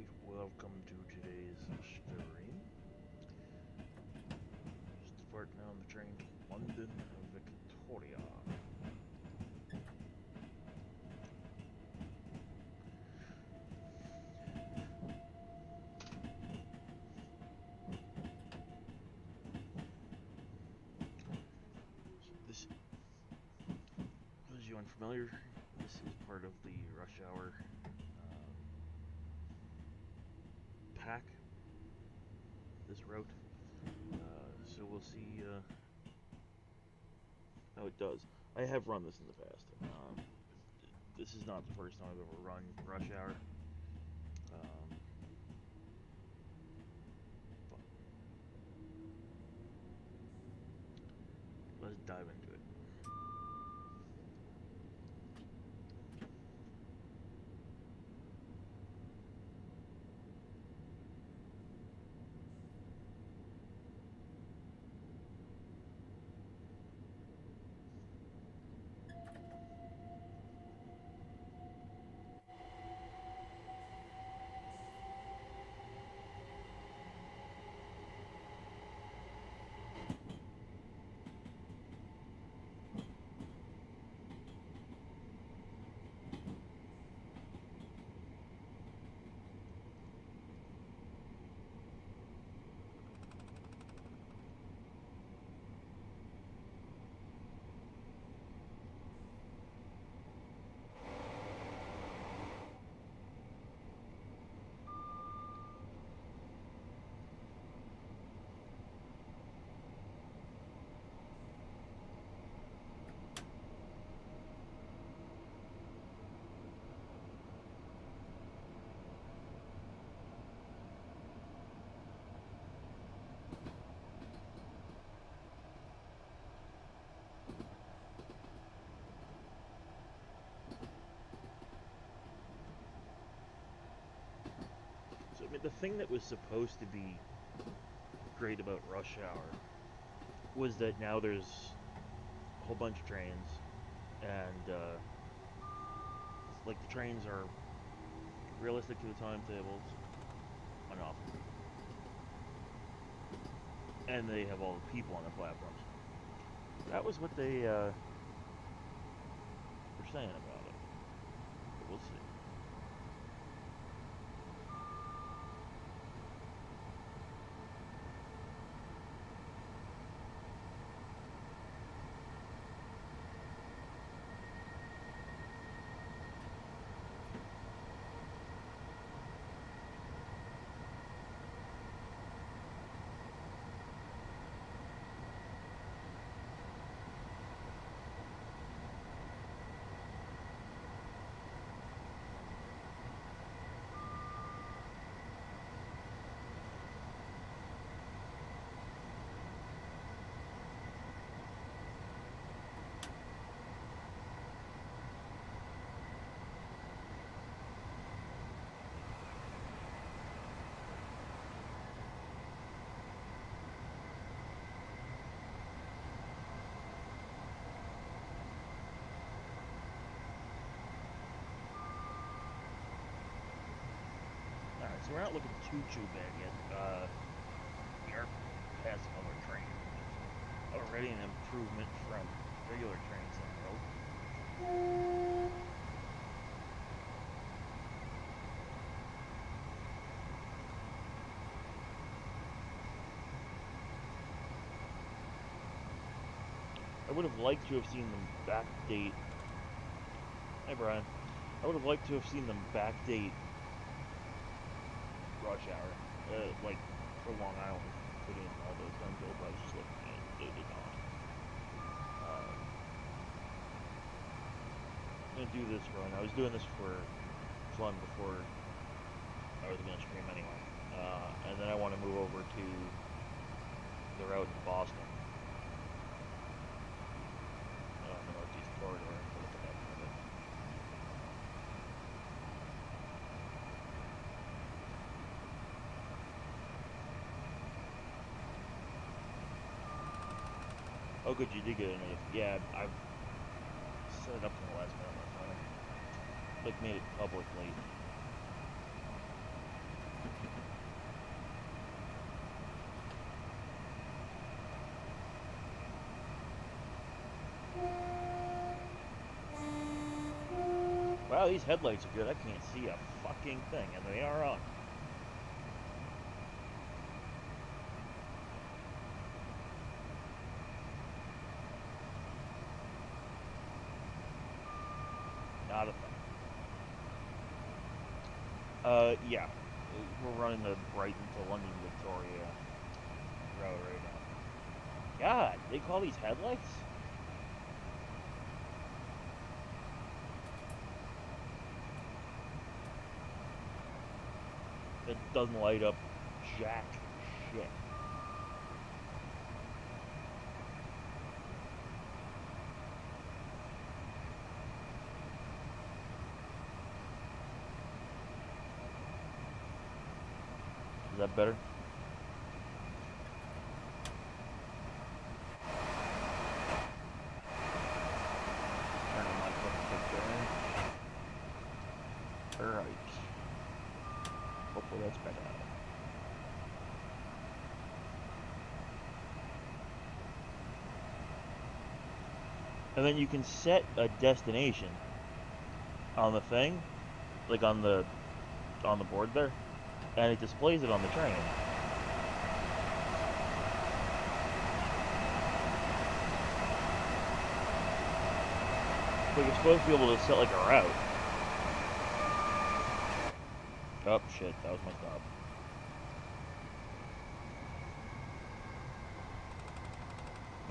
everybody, welcome to today's stream. Just departing on the train to London, Victoria. This, for those of you unfamiliar, this is part of the rush hour pack, this route. So we'll see how it does. I have run this in the past. This is not the first time I've ever run rush hour. But let's dive into it. So, I mean, the thing that was supposed to be great about rush hour was that now there's a whole bunch of trains, and like the trains are realistic to the timetables enough, and they have all the people on the platforms. That was what they were saying about it. But we'll see. Alright, so we're not looking too bad yet. We are passing over a train, which is already an improvement from regular trains on the road. I would have liked to have seen them backdate. Hey, Brian. I would have liked to have seen them backdate rush hour, like for Long Island, put in all those gun build. I was just looking at it, they did not. I'm gonna do this run. I was doing this for fun before I was gonna stream anyway, and then I want to move over to the route in Boston, the Northeast Corridor, and look at that for a bit. Oh, good, you did get a notification. Yeah, I've set it up for the last minute on my phone. Like, made it public late. wow, these headlights are good. I can't see a fucking thing, and they are on. Not a thing. Yeah. We're running the Brighton to London Victoria route right now. God, they call these headlights? It doesn't light up jack shit. Is that better? Turn on my fucking there. Alright. Hopefully that's better. And then you can set a destination on the thing, like on the board there, and it displays it on the train. But you're supposed to be able to set like a route. Oh shit, that was my stop.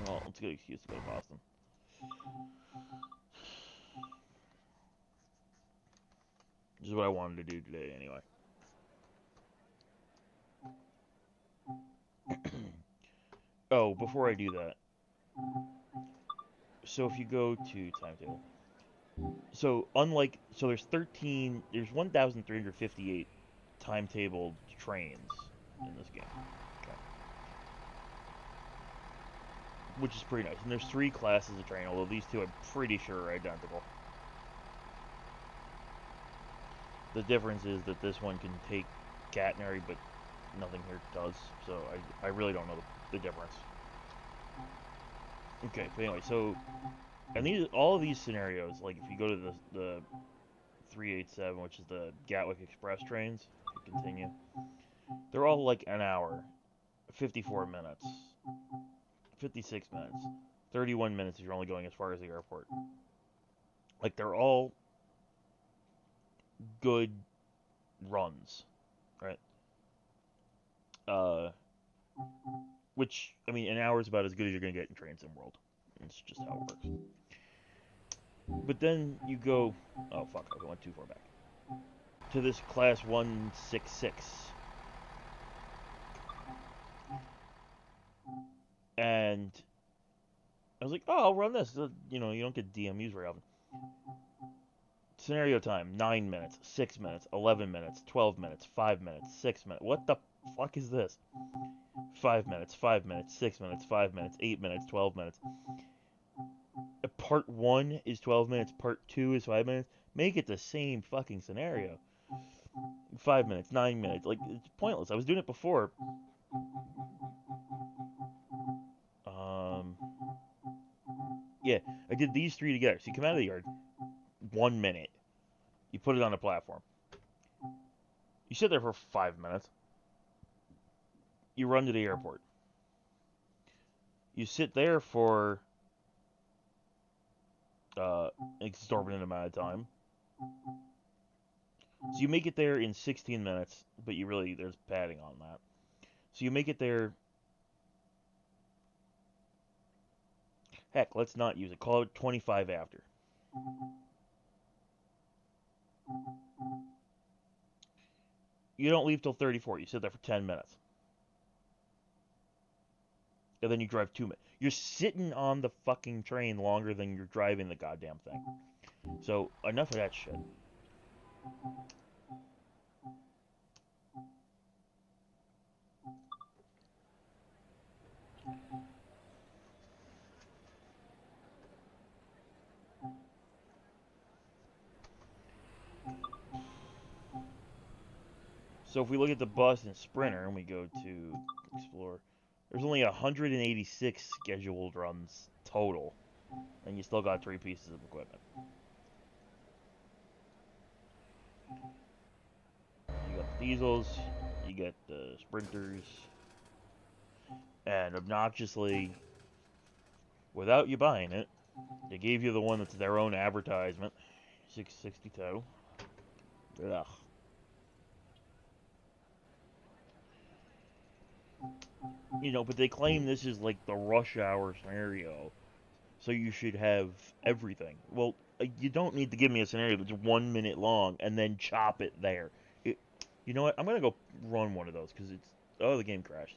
Well, it's a good excuse to go to Boston. Which is what I wanted to do today anyway. Oh, before I do that. So if you go to timetable. So there's 1,358 timetabled trains in this game. Okay. Which is pretty nice. And there's 3 classes of train, although these two I'm pretty sure are identical. The difference is that this one can take catenary, but nothing here does. So I really don't know the difference. Okay, but anyway, so and all of these scenarios, like if you go to the 387, which is the Gatwick Express trains, continue. They're all like an hour, 54 minutes, 56 minutes, 31 minutes if you're only going as far as the airport. Like they're all good runs, right? Which I mean, an hour is about as good as you're gonna get in Trains in World. It's just how it works. But then you go, oh fuck, I went too far back. To this class 166. And I was like, oh, I'll run this. You know, you don't get DMUs very often. Scenario time, 9 minutes, 6 minutes, 11 minutes, 12 minutes, 5 minutes, 6 minutes. What the fuck is this? 5 minutes, 5 minutes, 6 minutes, 5 minutes, 8 minutes, 12 minutes. Part 1 is 12 minutes, part 2 is 5 minutes. Make it the same fucking scenario. 5 minutes, 9 minutes. Like, it's pointless. I was doing it before. Yeah, I did these 3 together. So you come out of the yard, 1 minute. You put it on a platform. You sit there for 5 minutes. You run to the airport. You sit there for an exorbitant amount of time. So you make it there in 16 minutes, but there's padding on that. So you make it there. Heck, let's not use it. Call it 25 after. You don't leave till 34. You sit there for 10 minutes. And then you drive 2 minutes. You're sitting on the fucking train longer than you're driving the goddamn thing. So, enough of that shit. So if we look at the bus and Sprinter and we go to Explore, there's only 186 scheduled runs total. And you still got 3 pieces of equipment. diesels, you get the sprinters, and obnoxiously, without you buying it, they gave you the one that's their own advertisement. 662. Ugh. You know, but they claim this is like the rush hour scenario, so you should have everything. Well, you don't need to give me a scenario that's 1 minute long and then chop it there. It, you know what? I'm gonna go run one of those because it's. Oh, the game crashed.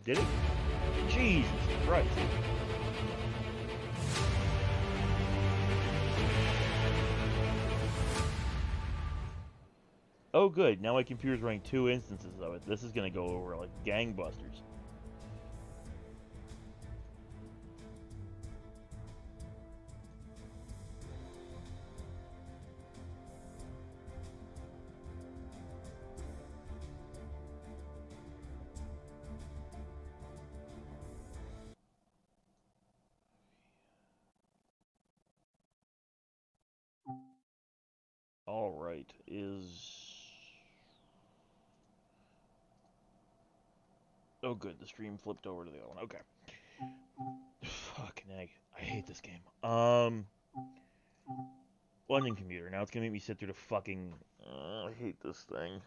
Did it? Jesus Christ. Oh, good. Now my computer's running 2 instances of it. This is gonna go over like gangbusters. All right, oh good, the stream flipped over to the other one. Okay. Fucking egg. I hate this game. London commuter. Now it's gonna make me sit through the fucking. I hate this thing.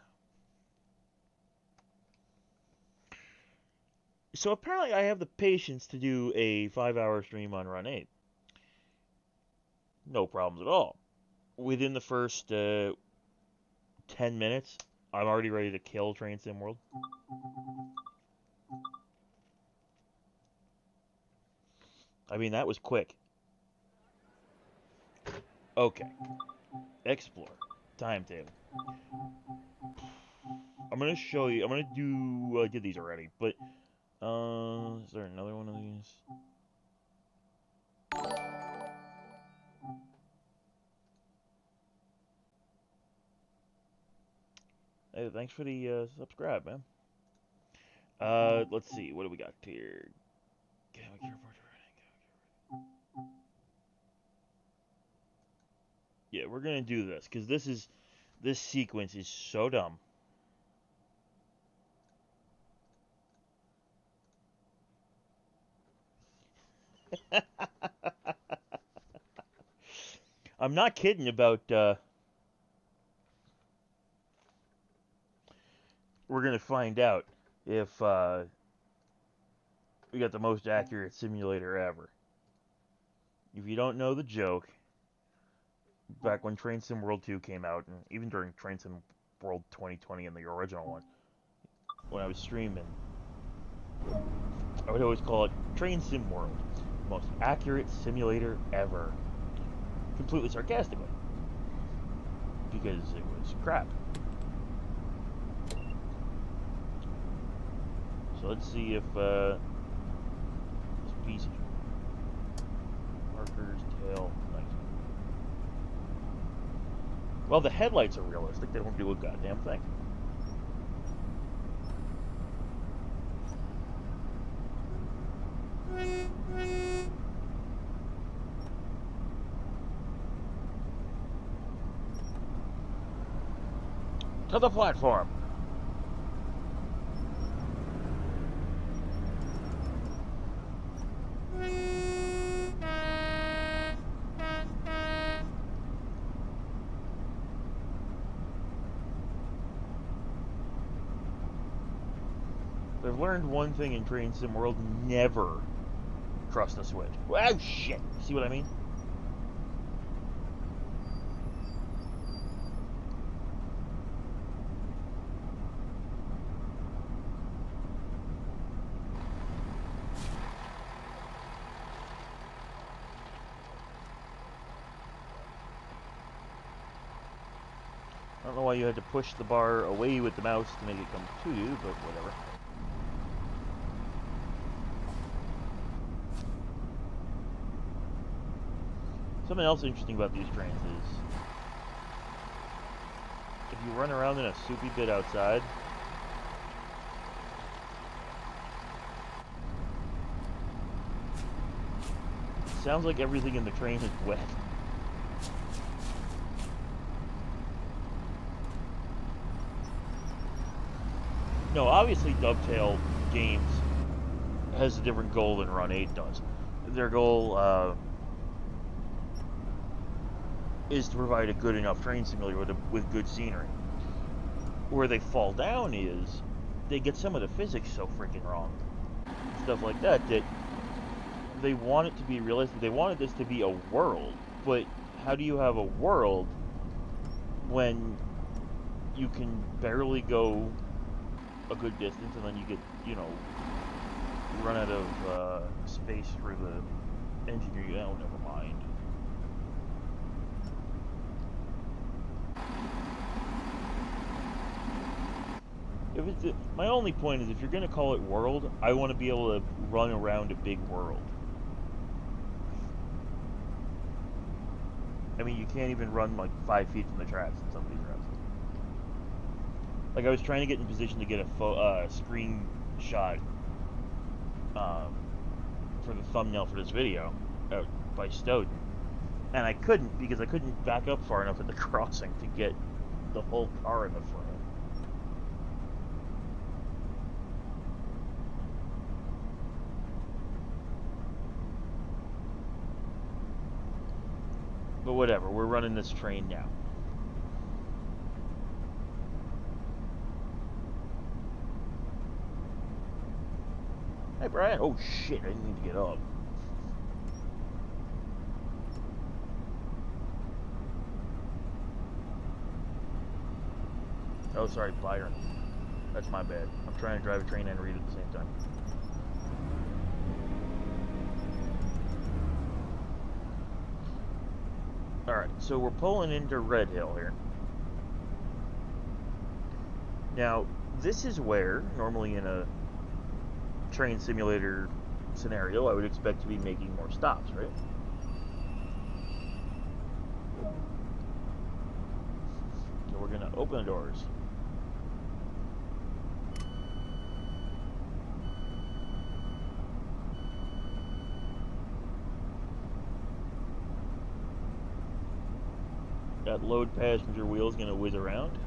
So apparently I have the patience to do a 5-hour stream on Run 8. No problems at all. Within the first 10 minutes, I'm already ready to kill Train Sim World. I mean, that was quick. Okay. Explore. Timetable. I'm gonna show you. I'm gonna do. I did these already, but is there another one of these? Hey, thanks for the subscribe, man. Let's see. What do we got here? Yeah, we're gonna do this because this sequence is so dumb. I'm not kidding about. We're gonna find out if we got the most accurate simulator ever. If you don't know the joke, back when Train Sim World 2 came out, and even during Train Sim World 2020 and the original one, when I was streaming, I would always call it Train Sim World, most accurate simulator ever. Completely sarcastically. Because it was crap. So let's see if this piece of markers, tail, nice. Well, the headlights are realistic. They don't do a goddamn thing. To the platform. I've learned one thing in Train Sim World: never trust a switch. Oh shit! See what I mean? I don't know why you had to push the bar away with the mouse to make it come to you, but whatever. Something else interesting about these trains is if you run around in a soupy bit outside, it sounds like everything in the train is wet. No, obviously Dovetail Games has a different goal than Run 8 does. Their goal is to provide a good enough train simulator with good scenery. Where they fall down is they get some of the physics so freaking wrong. Stuff like that, that they want it to be realistic. They wanted this to be a world, but how do you have a world when you can barely go a good distance and then you get, you know, run out of space for the engine? Oh, never mind. If it's my only point is if you're going to call it world, I want to be able to run around a big world. I mean, you can't even run like 5 feet from the tracks in some of these routes. Like I was trying to get in position to get a screenshot for the thumbnail for this video out by Stoughton, and I couldn't because I couldn't back up far enough at the crossing to get the whole car in the front. But whatever, we're running this train now. Hey, Brian. Oh, shit, I didn't need to get up. Oh, sorry, Byron. That's my bad. I'm trying to drive a train and read at the same time. Alright, so we're pulling into Red Hill here. Now, this is where, normally in a train simulator scenario, I would expect to be making more stops, right? So we're going to open the doors. That load passenger wheel is going to whiz around.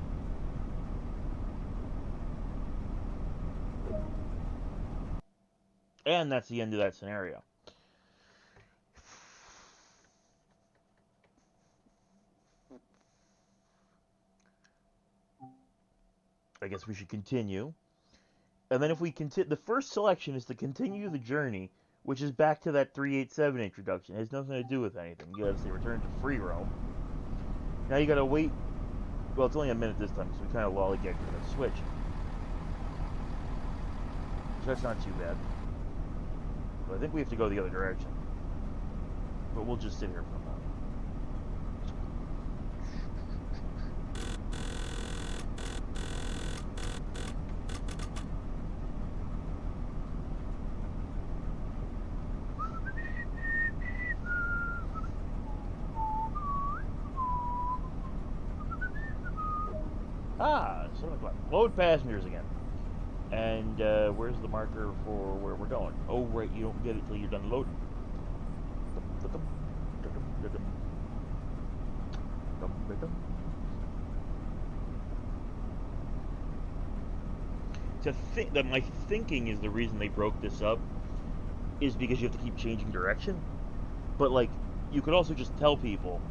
And that's the end of that scenario. I guess we should continue. And then if we continue, the first selection is to continue the journey, which is back to that 387 introduction. It has nothing to do with anything. You gotta say return to free roam. Now you gotta wait. Well, it's only a minute this time, so we kind of lollygag for the switch. So that's not too bad. But I think we have to go the other direction. But we'll just sit here for a moment. Ah, 7 o'clock. Load passengers again. And where's the marker for where we're going? Oh, right, you don't get it till you're done loading. To think that my thinking is the reason they broke this up is because you have to keep changing direction. But like, you could also just tell people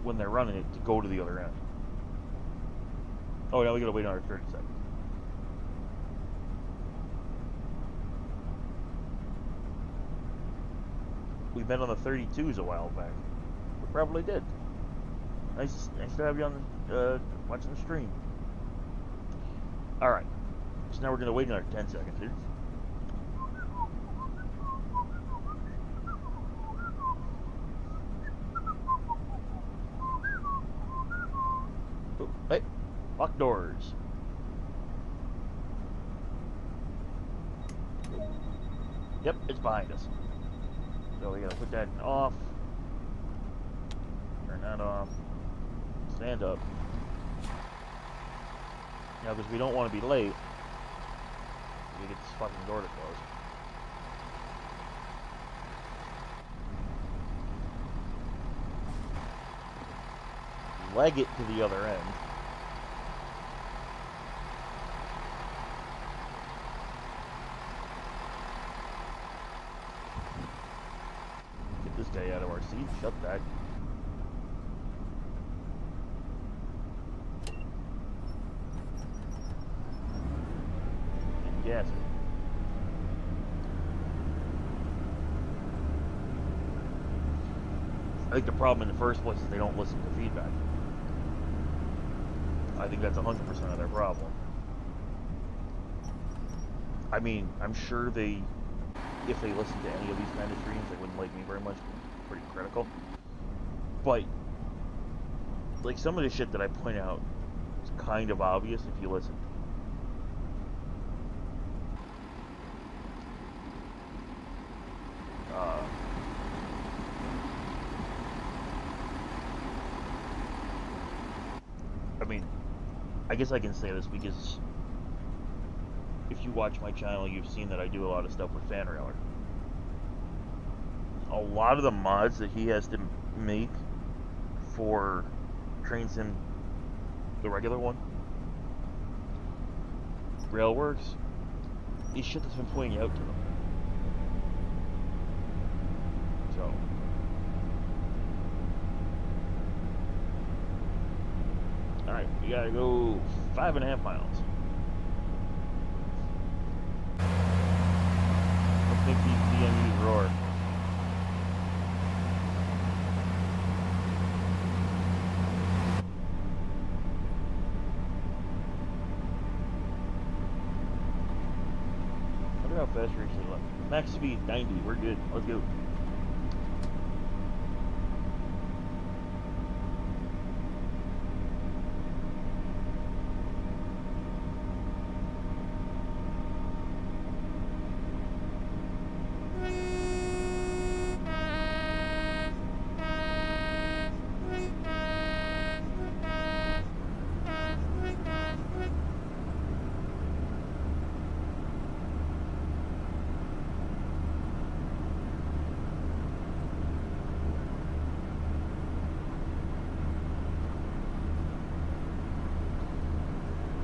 when they're running it to go to the other end. Oh, now we gotta wait another 30 seconds. We met on the 32s a while back. We probably did. Nice to have you on watching the stream. Alright. So now we're gonna wait another 10 seconds here. Oh, hey, lock doors. Yep, it's behind us. So we gotta put that in off. that off. Stand up. Now, because we don't want to be late, we get this fucking door to close. Leg it to the other end. Get this guy out of our seat. Shut that. And gas it. I think the problem in the first place is they don't listen to feedback. I think that's 100% of their problem. I mean, I'm sure if they listen to any of these kind of streams, they wouldn't like me very much. I'm pretty critical. But, like, some of the shit that I point out is kind of obvious if you listen. I mean, I guess I can say this because if you watch my channel, you've seen that I do a lot of stuff with FanRailer. A lot of the mods that he has to make for Train Sim, the regular one, Railworks, is shit that's been pointing out to them. So, alright, we gotta go 5.5 miles. Let's make these DMUs roar. Look at how fast you're actually left. Max speed 90, we're good. Let's go.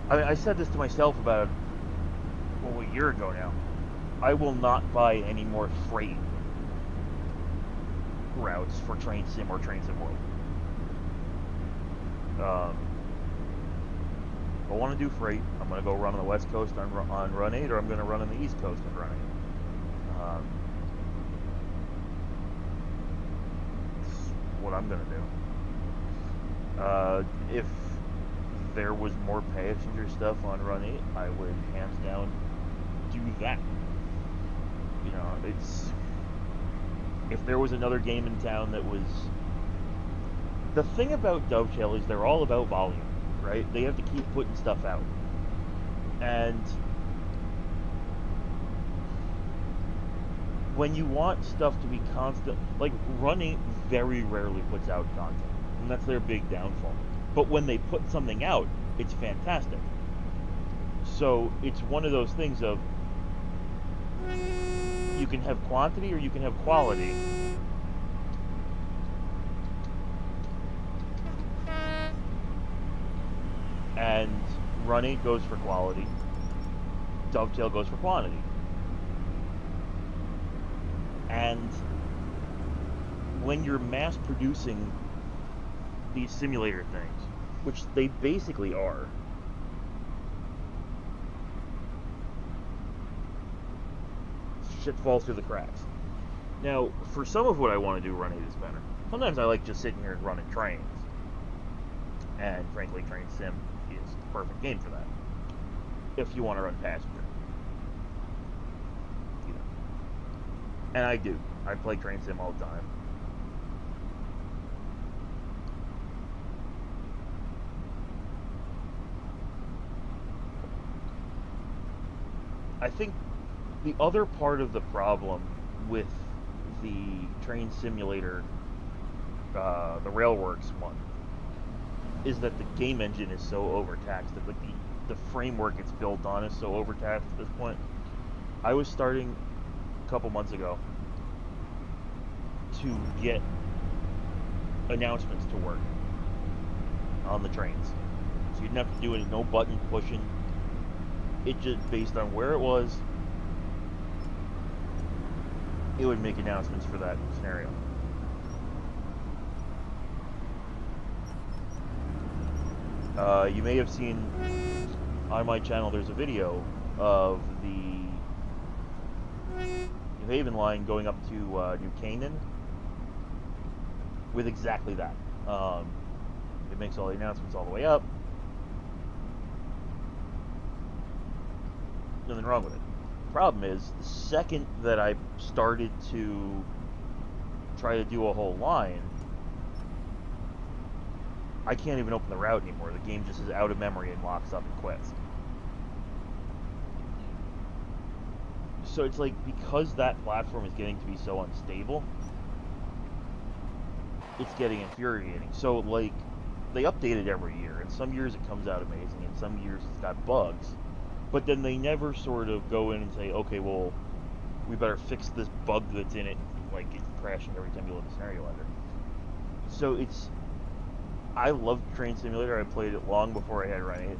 I said this to myself about, well, a year ago now. I will not buy any more freight routes for Train Sim or Train Sim World. If I want to do freight, I'm going to go run on the West Coast on Run 8, or I'm going to run on the East Coast on Run 8. That's what I'm going to do. If there was more passenger stuff on Run 8, I would hands down do that. You know, it's, if there was another game in town that was, the thing about Dovetail is they're all about volume, right? They have to keep putting stuff out, and when you want stuff to be constant, like Run 8 very rarely puts out content, and that's their big downfall. But when they put something out, it's fantastic. So it's one of those things of, you can have quantity or you can have quality. And Run 8 goes for quality, Dovetail goes for quantity. And when you're mass producing these simulator things, which they basically are, shit falls through the cracks. Now, for some of what I want to do, Run 8 is better. Sometimes I like just sitting here and running trains, and frankly, Train Sim is the perfect game for that. If you want to run passenger, you know. And I do. I play Train Sim all the time. I think the other part of the problem with the train simulator the Railworks one, is that the game engine is so overtaxed that like the framework it's built on is so overtaxed at this point. I was starting a couple months ago to get announcements to work on the trains. So you didn't have to do any, no button pushing. It just, based on where it was, it would make announcements for that scenario. You may have seen on my channel, there's a video of the New Haven line going up to New Canaan with exactly that. It makes all the announcements all the way up. Nothing wrong with it. Problem is, the second that I started to try to do a whole line, I can't even open the route anymore. The game just is out of memory and locks up and quits. So it's like, because that platform is getting to be so unstable, it's getting infuriating. So like, they update it every year, and some years it comes out amazing, and some years it's got bugs. But then they never sort of go in and say, okay, well, we better fix this bug that's in it, like it's crashing every time you load a scenario editor. So it's, I loved Train Simulator. I played it long before I had run it.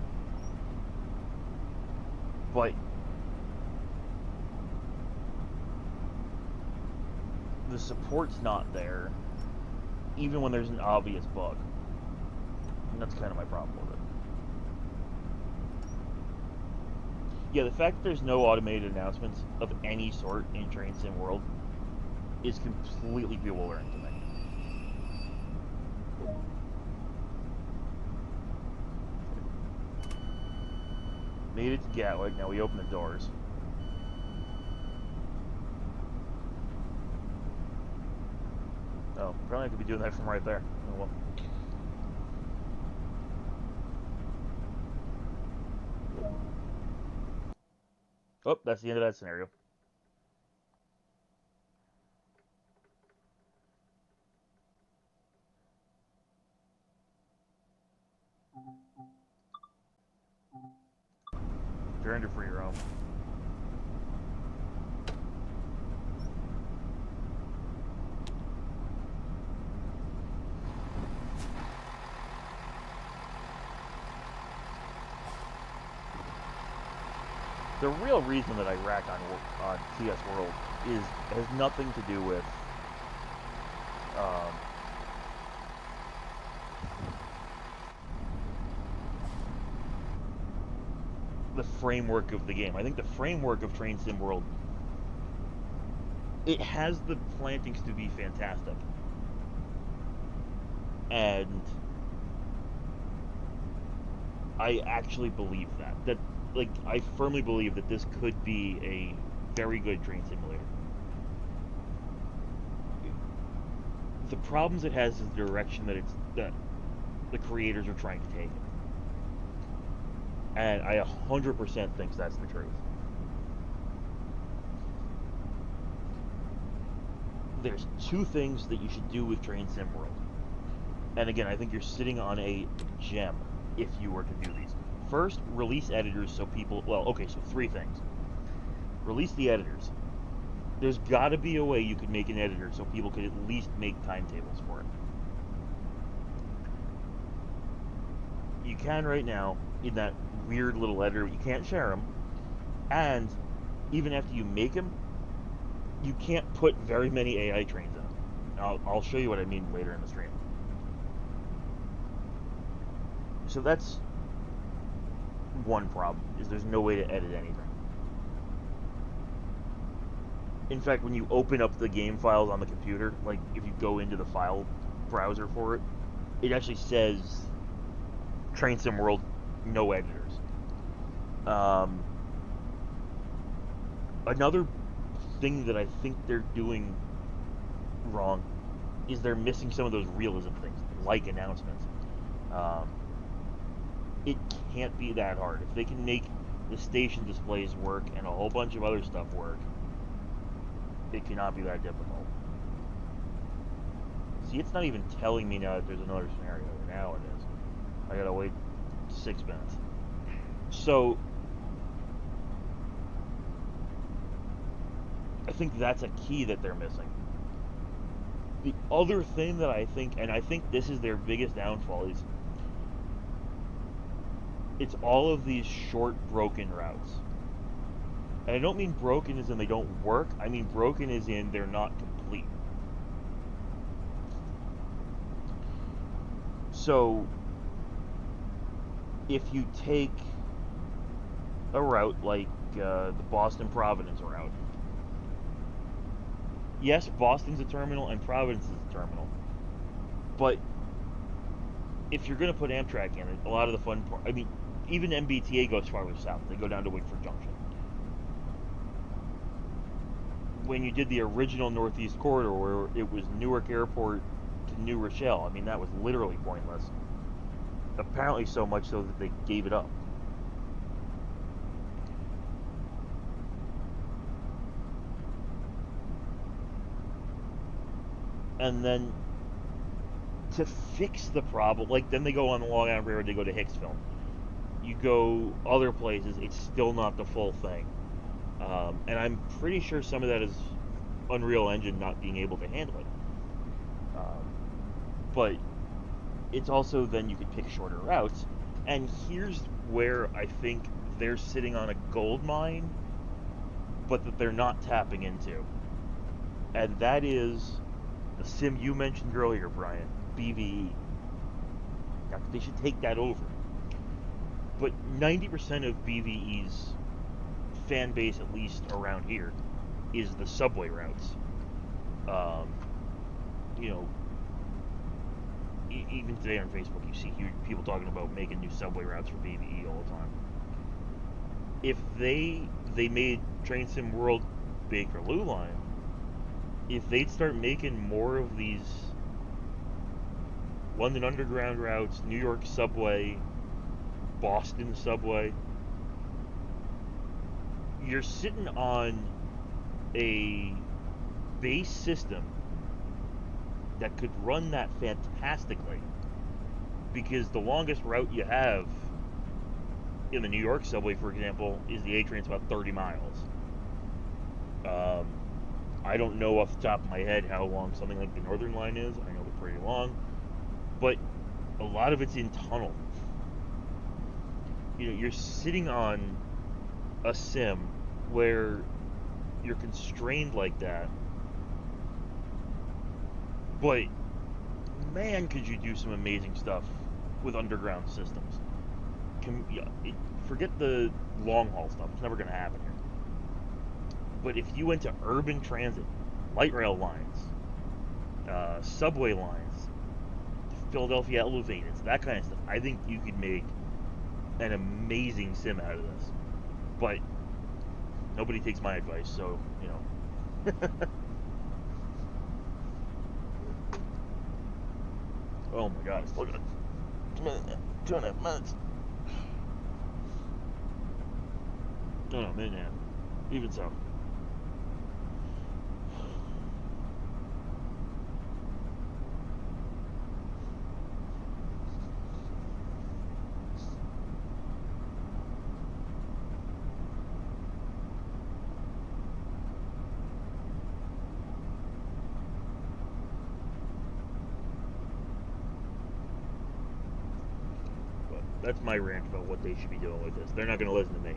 But the support's not there, even when there's an obvious bug. And that's kind of my problem with it. Yeah, the fact that there's no automated announcements of any sort in Train Sim World is completely bewildering to me. Made it to Gatwick, now we open the doors. Oh, probably I could be doing that from right there. Oh well. Oh, that's the end of that scenario. You're under free roam. The real reason that I rack on TS World has nothing to do with the framework of the game. I think the framework of Train Sim World, it has the plantings to be fantastic, and I actually believe that like, I firmly believe that this could be a very good train simulator. The problems it has is the direction that the creators are trying to take it. And I 100% think that's the truth. There's two things that you should do with Train Sim World. And again, I think you're sitting on a gem if you were to do these. First, release editors so people... Well, okay, so three things. Release the editors. There's got to be a way you could make an editor so people could at least make timetables for it. You can right now, in that weird little editor, you can't share them. And even after you make them, you can't put very many AI trains in them. I'll show you what I mean later in the stream. So that's one problem, is there's no way to edit anything. In fact, when you open up the game files on the computer, like if you go into the file browser for it, it actually says Train Sim World, no editors. Another thing that I think they're doing wrong is they're missing some of those realism things, like announcements. It can't be that hard. If they can make the station displays work and a whole bunch of other stuff work, it cannot be that difficult. See, it's not even telling me now that there's another scenario. Now it is. I gotta wait 6 minutes. So, I think that's a key that they're missing. The other thing that I think, and I think this is their biggest downfall, is it's all of these short, broken routes. And I don't mean broken as in they don't work. I mean broken as in they're not complete. So, if you take a route like the Boston-Providence route, yes, Boston's a terminal and Providence is a terminal. But if you're going to put Amtrak in it, a lot of the fun part, I mean, even MBTA goes farther south. They go down to Wickford Junction. When you did the original Northeast Corridor, where it was Newark Airport to New Rochelle, I mean, that was literally pointless. Apparently so much so that they gave it up. And then to fix the problem, like then they go on the Long Island Railroad, they go to Hicksville. You go other places, it's still not the full thing. And I'm pretty sure some of that is Unreal Engine not being able to handle it. But it's also then you could pick shorter routes. And here's where I think they're sitting on a gold mine, but that they're not tapping into. And that is the sim you mentioned earlier, Brian, BVE. Now, they should take that over. But 90% of BVE's fan base, at least around here, is the subway routes. You know, even today on Facebook, you see people talking about making new subway routes for BVE all the time. If they made Train Sim World Bakerloo line, if they'd start making more of these London Underground routes, New York subway, Boston subway, you're sitting on a base system that could run that fantastically, because the longest route you have in the New York subway, for example, is the A train. It's about 30 miles. I don't know off the top of my head how long something like the Northern Line is. I know they're pretty long, but a lot of it's in tunnel. You know, you're sitting on a sim where you're constrained like that, but man, could you do some amazing stuff with underground systems. Forget the long haul stuff. It's never going to happen here. But if you went to urban transit, light rail lines, subway lines, Philadelphia elevateds, that kind of stuff, I think you could make an amazing sim out of this. But nobody takes my advice, so, you know. Oh my god, look at it. 2.5 minutes. No, minute and a half. Even so. That's my rant about what they should be doing with this. They're not going to listen to me.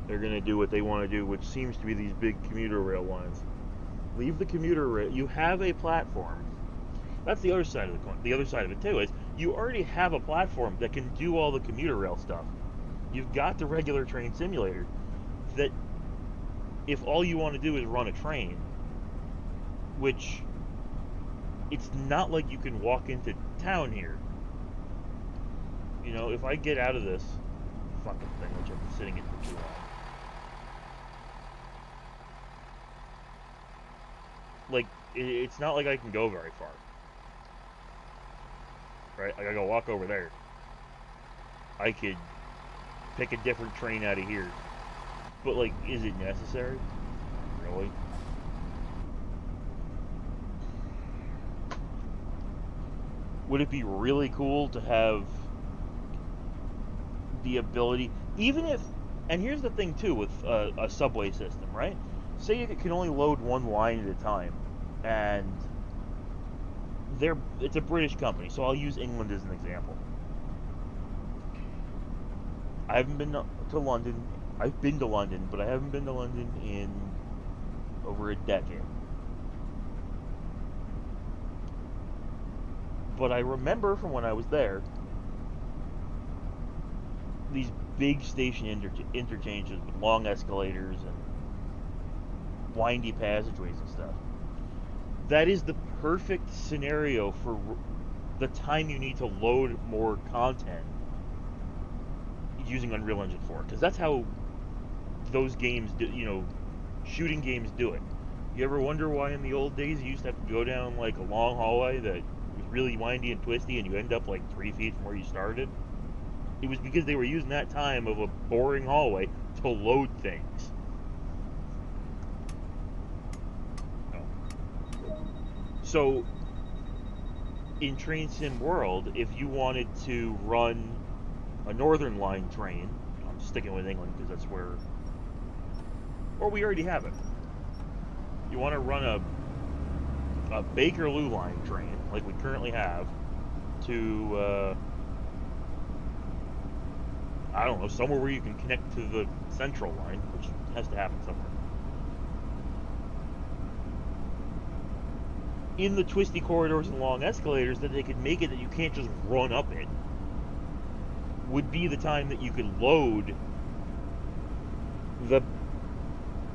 They're going to do what they want to do, which seems to be these big commuter rail lines. Leave the commuter rail. You have a platform. That's the other side of the coin. The other side of it, too, is you already have a platform that can do all the commuter rail stuff. You've got the regular train simulator that, if all you want to do is run a train, which it's not like you can walk into town here. You know, if I get out of this fucking thing, which I've been sitting in for too long, like, it's not like I can go very far. Right? I gotta walk over there. I could pick a different train out of here. But, like, is it necessary? Really? would it be really cool to have the ability, even if, and here's the thing too with a subway system, right? Say it can only load one line at a time, and it's a British company, so I'll use England as an example. I haven't been to London. I've been to London, but I haven't been to London in over a decade. But I remember from when I was there, these big station interchanges with long escalators and windy passageways and stuff. That is the perfect scenario for the time you need to load more content using Unreal Engine 4, because that's how those games do, shooting games do it. You ever wonder why in the old days you used to have to go down like a long hallway that was really windy and twisty and you end up like 3 feet from where you started? It was because they were using that time of a boring hallway to load things. So, in Train Sim World, if you wanted to run a Northern Line train, I'm sticking with England because that's where, or we already have it. You want to run a Bakerloo Line train, like we currently have, to, I don't know, somewhere where you can connect to the Central Line, which has to happen somewhere. In the twisty corridors and long escalators, that they could make it that you can't just run up it, would be the time that you could load the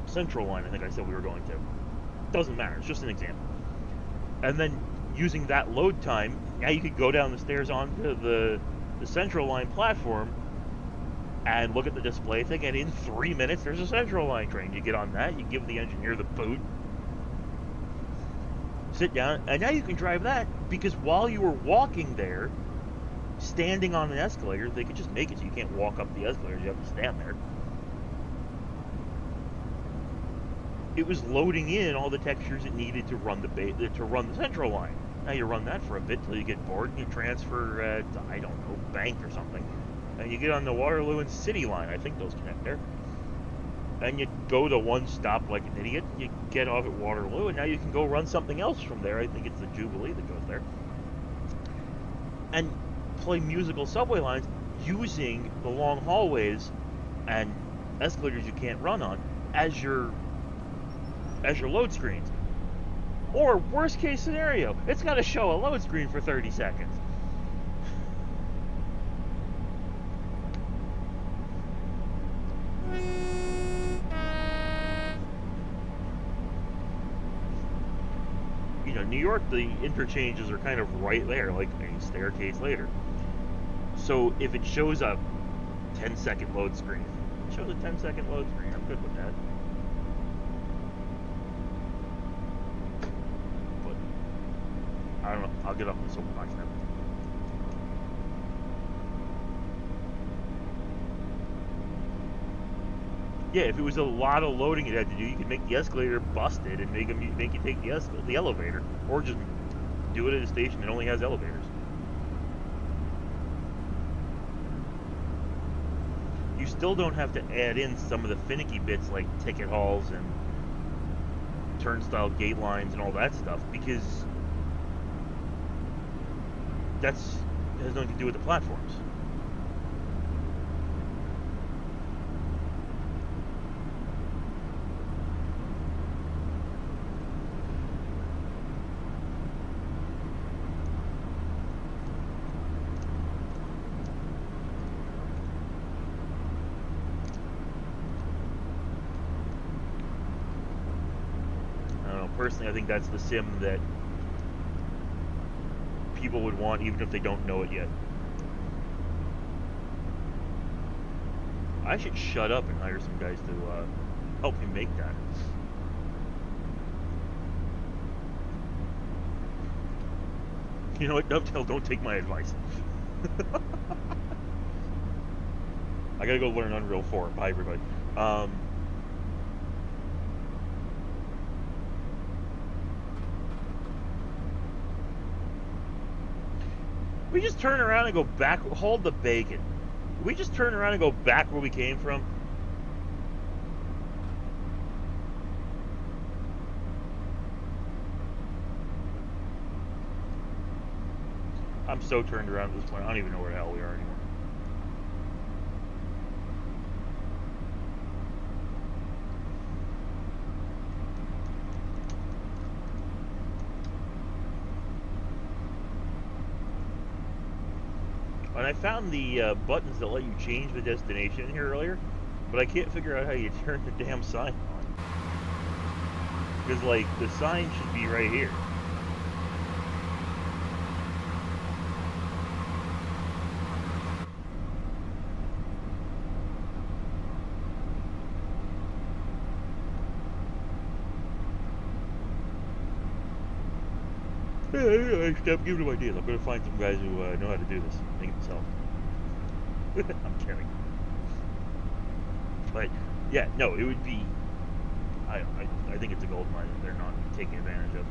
Central Line, I think I said we were going to. Doesn't matter, it's just an example. And then using that load time, now you could go down the stairs onto the Central Line platform and look at the display thing, and in 3 minutes there's a Central Line train. You get on that, you give the engineer the boot, sit down, and now you can drive that, because while you were walking there, standing on an escalator, they could just make it so you can't walk up the escalator, you have to stand there. It was loading in all the textures it needed to run the Central Line. Now you run that for a bit till you get bored and you transfer to, I don't know, Bank or something. And you get on the Waterloo and City Line, I think those connect there. And you go to one stop like an idiot, you get off at Waterloo, and now you can go run something else from there. I think it's the Jubilee that goes there. And play musical subway lines using the long hallways and escalators you can't run on as your load screens. Or worst case scenario, it's got to show a load screen for 30 seconds. New York, the interchanges are kind of right there, like a staircase later. So if it shows a 10-second load screen, it shows a 10-second load screen. I'm good with that. But I don't know. I'll get off the soapbox now. Yeah, if it was a lot of loading it had to do, you could make the escalator busted and make you take the elevator, or just do it at a station that only has elevators. You still don't have to add in some of the finicky bits like ticket halls and turnstile gate lines and all that stuff, because that has nothing to do with the platforms. Personally, I think that's the sim that people would want, even if they don't know it yet. I should shut up and hire some guys to help me make that. You know what, Dovetail, don't take my advice. I gotta go learn Unreal 4. Bye, everybody. We just turn around and go back. Hold the bacon. We just turn around and go back where we came from. I'm so turned around at this point. I don't even know where the hell we are anymore. And I found the buttons that let you change the destination here earlier, but I can't figure out how you turn the damn sign on. Because, like, the sign should be right here. Stop giving them ideas. I'm going to find some guys who know how to do this. Make it themselves. I'm kidding. But, yeah, no, it would be... I think it's a gold mine that they're not taking advantage of.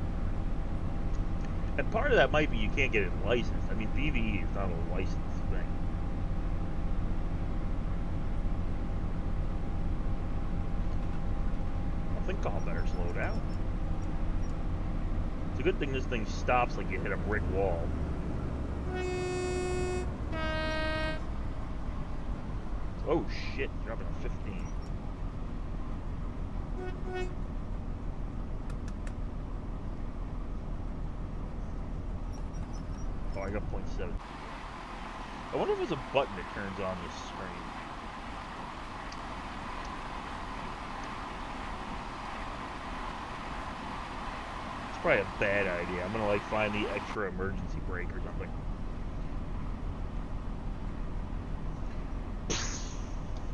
And part of that might be you can't get it licensed. I mean, BVE is not a licensed thing. I think I'll better slow down. It's a good thing this thing stops like you hit a brick wall. Oh shit, dropping a 15. Oh, I got 0.7. I wonder if there's a button that turns on this screen. It's probably a bad idea. I'm gonna like find the extra emergency brake or something.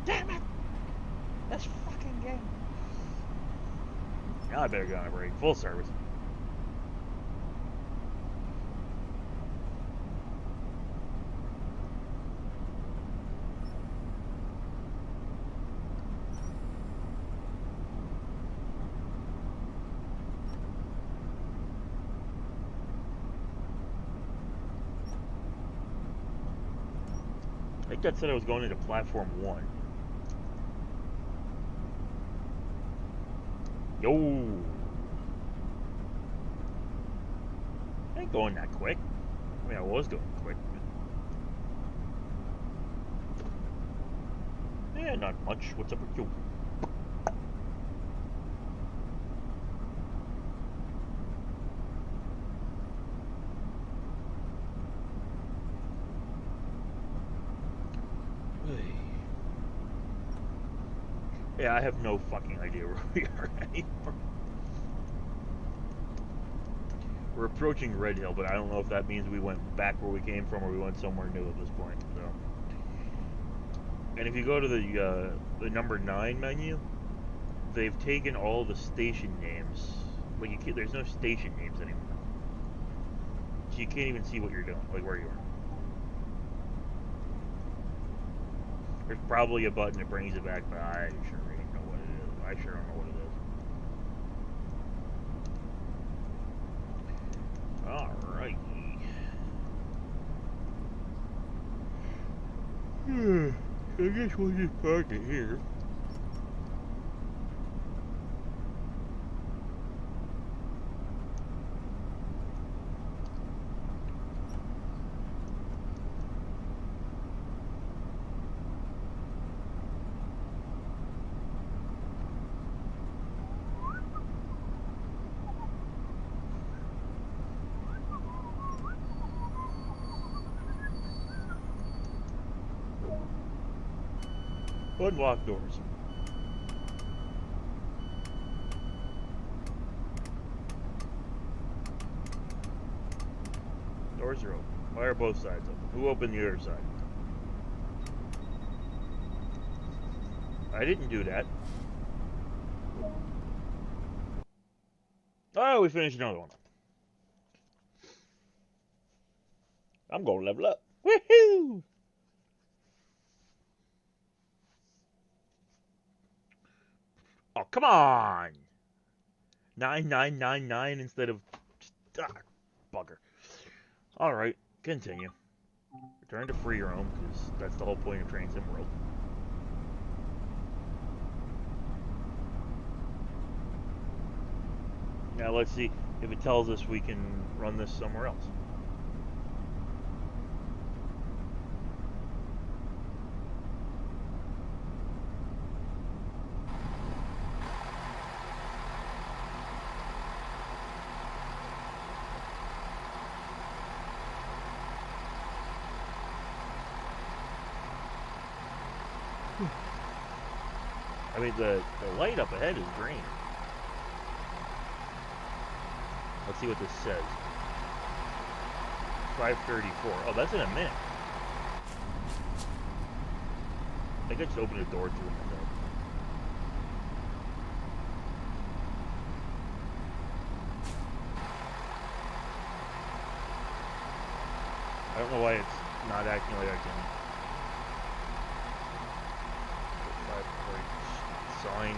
Damn it! That's fucking game. Now I better go on a break. Full service. I think that said I was going into platform 1. Yo! I ain't going that quick. I mean, I was going quick. But... yeah, not much. What's up with you? Yeah, I have no fucking idea where we are anymore. We're approaching Red Hill, but I don't know if that means we went back where we came from or we went somewhere new at this point. So, and if you go to the number 9 menu, they've taken all the station names. Like there's no station names anymore, so you can't even see what you're doing, like where you are. There's probably a button that brings it back, but I sure don't know what it is. I sure don't know what it is. Alrighty. I guess we'll just park it here. Unlock doors. Doors are open. Why are both sides open? Who opened the other side? I didn't do that. Oh, we finished another one. I'm gonna level up. Woohoo! Oh, come on! 9999 instead of... bugger. Alright, continue. Return to free roam, because that's the whole point of Train Sim World. Now let's see if it tells us we can run this somewhere else. I mean, the light up ahead is green. Let's see what this says. 5:34. Oh, that's in a minute. I think I just opened the door to it myself. I don't know why it's not acting like I can. 5:40 sign.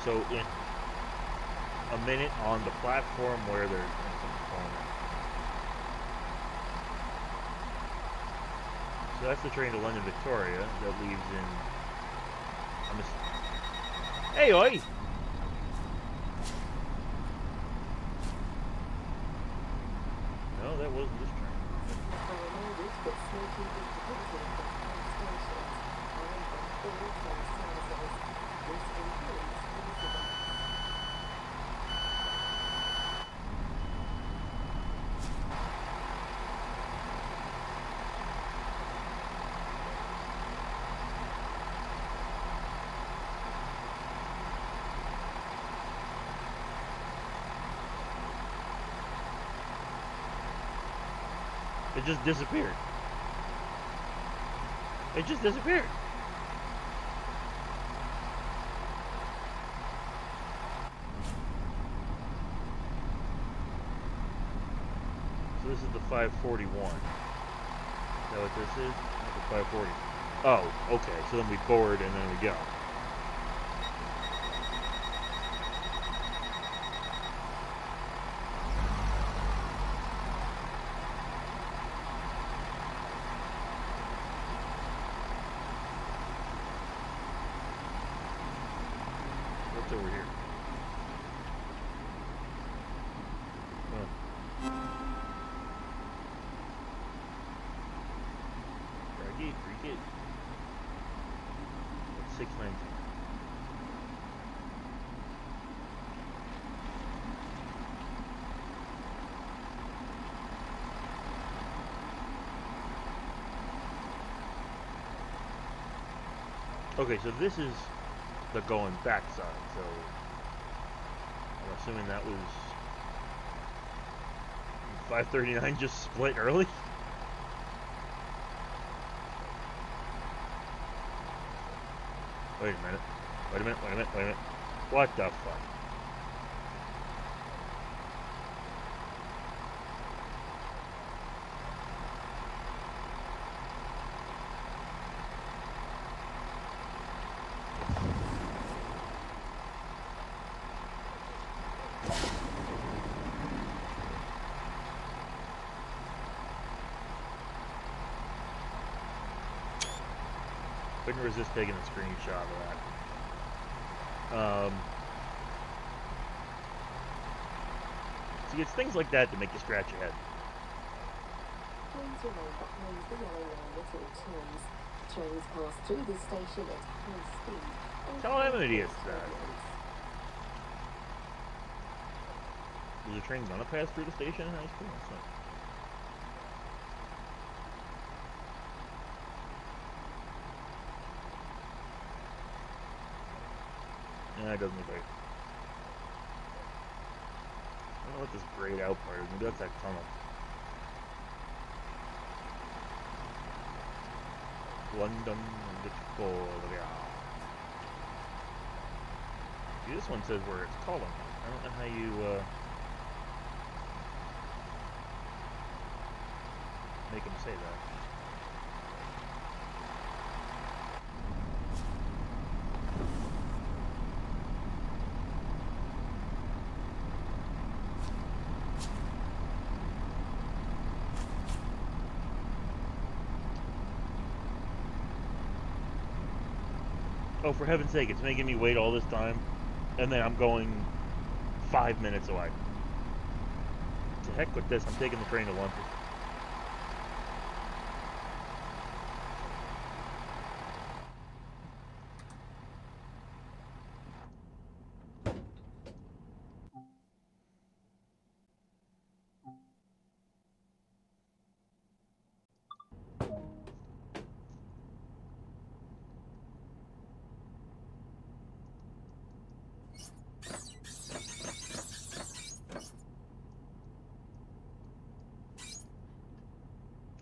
So in a minute on the platform where there's some corner. So that's the train to London Victoria that leaves in. Hey, oi! No, that wasn't this train. It just disappeared. It just disappeared. So this is the 541. Is that what this is? The 540. Oh, okay. So then we board and then we go. What's over here? Free gate. That's 619. Okay, so this is the going back side, so I'm assuming that was 539 just split early? Wait a minute. What the fuck? Couldn't resist taking a screenshot of that. See, it's things like that that make you scratch your head. Please remember behind the yellow line at all times. Trains pass through the station at high speed. Tell them it is that. Is the train gonna pass through the station in high speed? That's not. Yeah, it doesn't look like it. I don't know what this grayed out part is. Maybe that's that tunnel. London Victoria. See, this one says where it's calling. I don't know how you make them say that. Oh, for heaven's sake, it's making me wait all this time, and then I'm going 5 minutes away. To heck with this, I'm taking the train to London.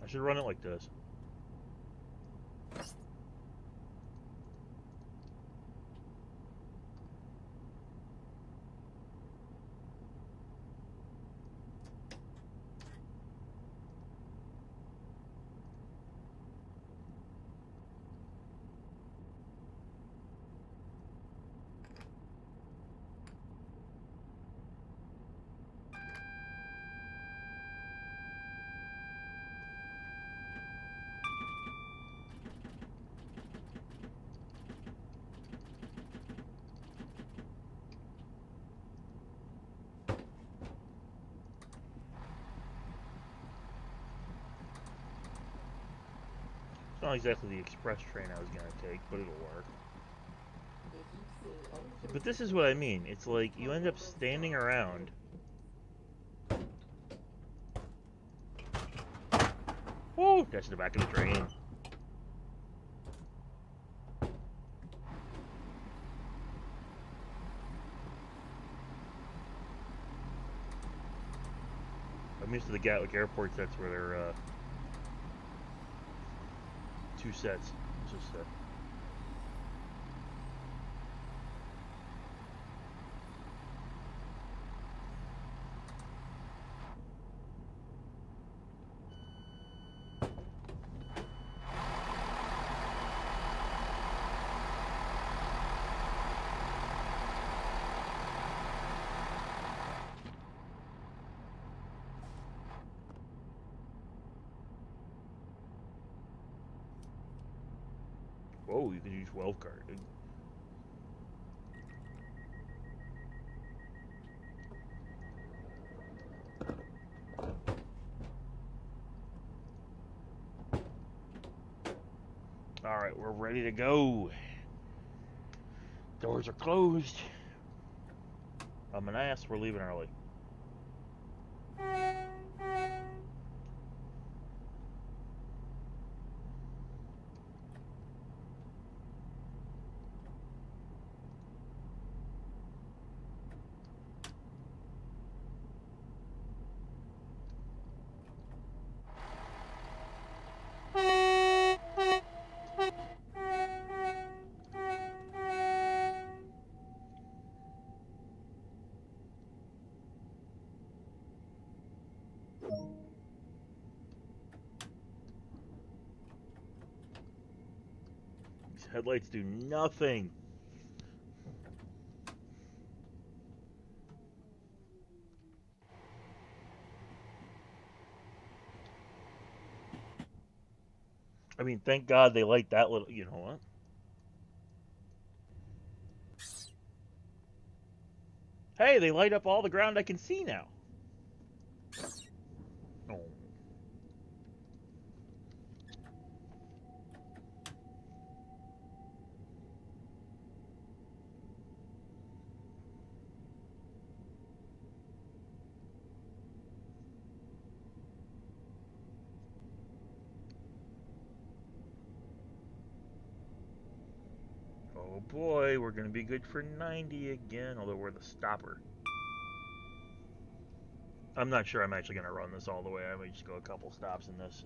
I should run it like this. It's not exactly the express train I was going to take, but it'll work. But this is what I mean. It's like you end up standing around. Woo! That's the back of the train. I'm used to the Gatwick Airport sets where they're two sets. It's just whoa, you can use 12 card. Alright, we're ready to go. Doors are closed. I'm an ass, we're leaving early. These headlights do nothing. I mean, thank God they light that little. You know what? Hey, they light up all the ground I can see now. Oh. Oh boy, we're going to be good for 90 again, although we're the stopper. I'm not sure I'm actually going to run this all the way. I might just go a couple stops in this.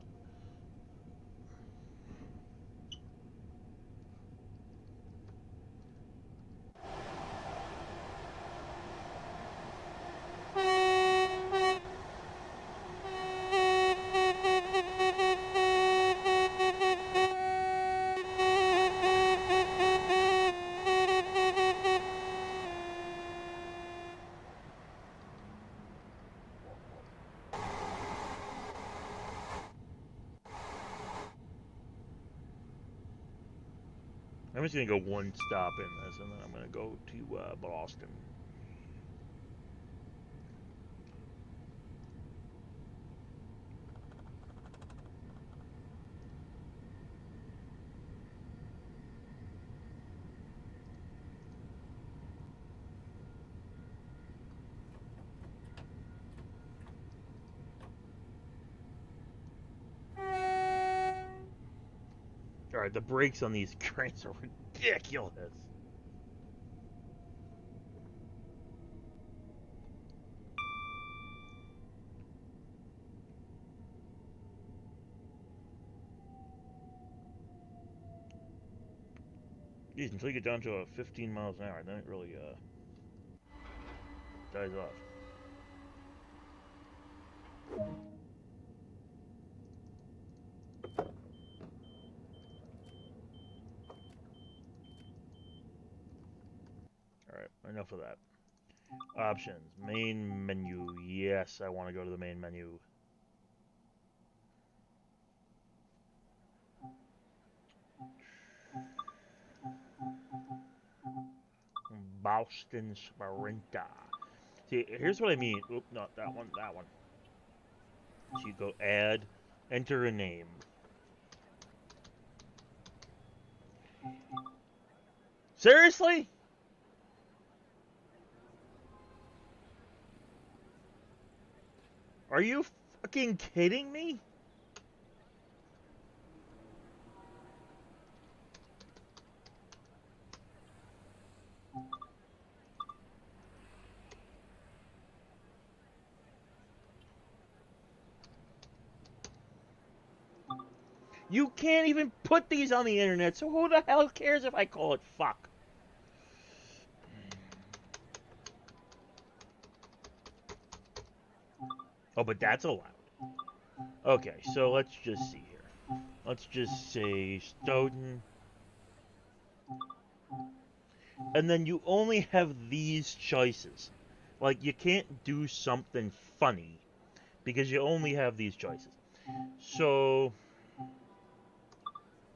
I'm just gonna go one stop in this, and then I'm gonna go to Boston. Alright, the brakes on these trains are ridiculous. Geez, until you get down to 15 miles an hour, then it really dies off. Alright, enough of that. Options. Main menu. Yes, I want to go to the main menu. Boston Sprinter. See, here's what I mean. Oop, not that one, that one. So you go add, enter a name. Seriously? Are you fucking kidding me? You can't even put these on the internet, so who the hell cares if I call it fuck? Oh, but that's allowed. Okay, so let's just see here. Let's just say Stoughton. And then you only have these choices. Like, you can't do something funny because you only have these choices. So,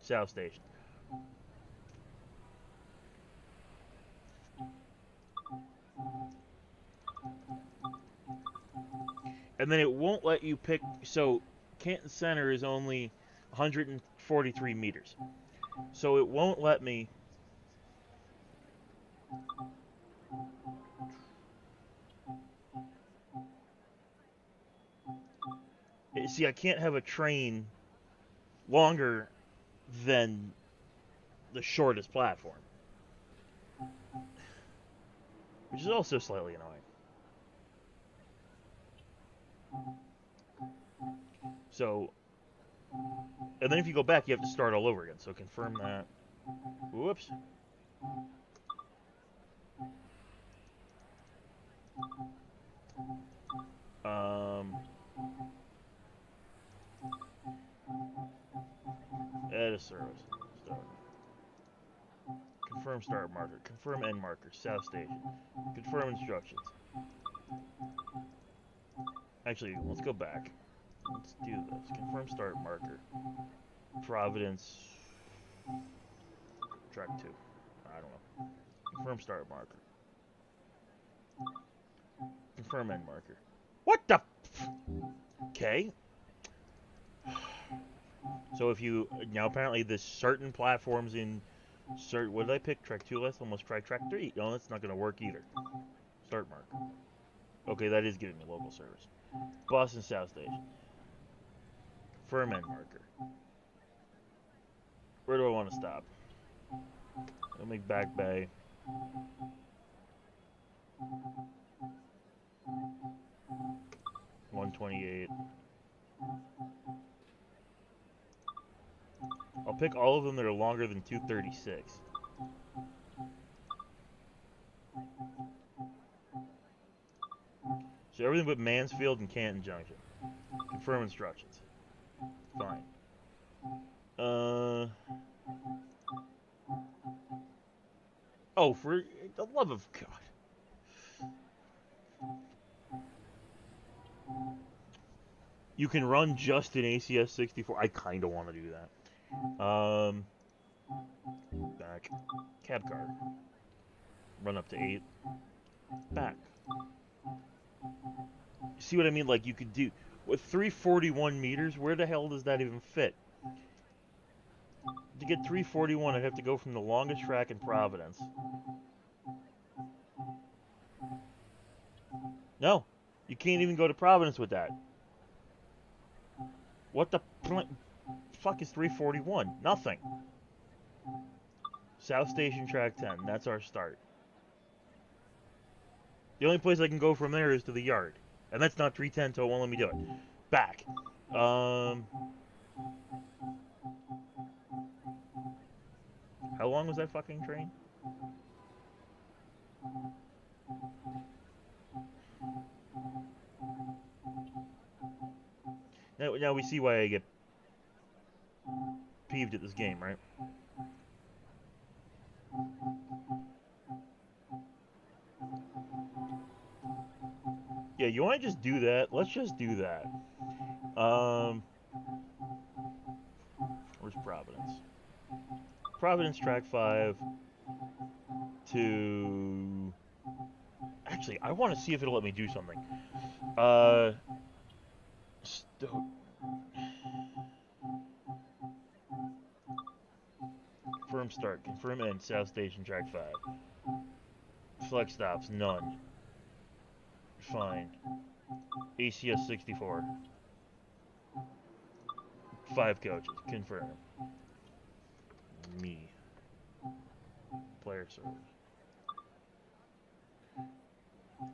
South Station. And then it won't let you pick. So, Canton Center is only 143 meters. So, it won't let me. See, I can't have a train longer than the shortest platform, which is also slightly annoying. So, and then if you go back, you have to start all over again. So confirm that. Whoops. Add a service. Start. Confirm start marker. Confirm end marker. South Station. Confirm instructions. Actually, let's go back. Let's do this. Confirm start marker. Providence. Track 2. I don't know. Confirm start marker. Confirm end marker. What the? Okay. So if you now apparently there's certain platforms in certain. What did I pick? Track 2 last. Almost tried track 3. No, that's not going to work either. Start marker. Okay, that is giving me local service. Boston South Station. Confirm end marker. Where do I want to stop? I'll make Back Bay. $128. I'll pick all of them that are longer than 236. So everything but Mansfield and Canton Junction. Confirm instructions. Fine. Oh, for the love of God. You can run just in ACS 64. I kind of want to do that. Back. Cab car. Run up to 8. Back. See what I mean? Like, you could do... With 341 meters, where the hell does that even fit? To get 341, I'd have to go from the longest track in Providence. No. You can't even go to Providence with that. What the fuck is 341? Nothing. South Station Track 10. That's our start. The only place I can go from there is to the yard. And that's not 310, so it won't let me do it. Back. How long was that fucking train? Now we see why I get peeved at this game, right? Yeah, you want to just do that? Let's just do that. Where's Providence? Providence Track 5 to... Actually, I want to see if it'll let me do something. Confirm start. Confirm end. South Station Track 5. Flex stops. None. Fine. ACS 64. 5 coaches. Confirm. Me. Player service.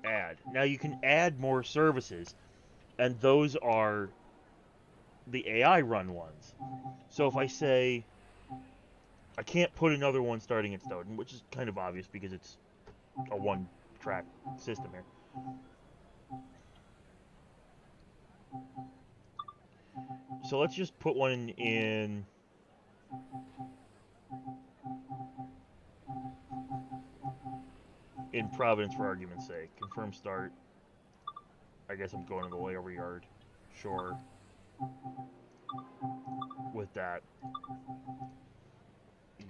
Add. Now you can add more services, and those are the AI run ones. So if I say I can't put another one starting at Stoughton, which is kind of obvious because it's a one-track system here. So let's just put one in Providence for argument's sake. Confirm start. I guess I'm going to the layover yard. Sure. With that.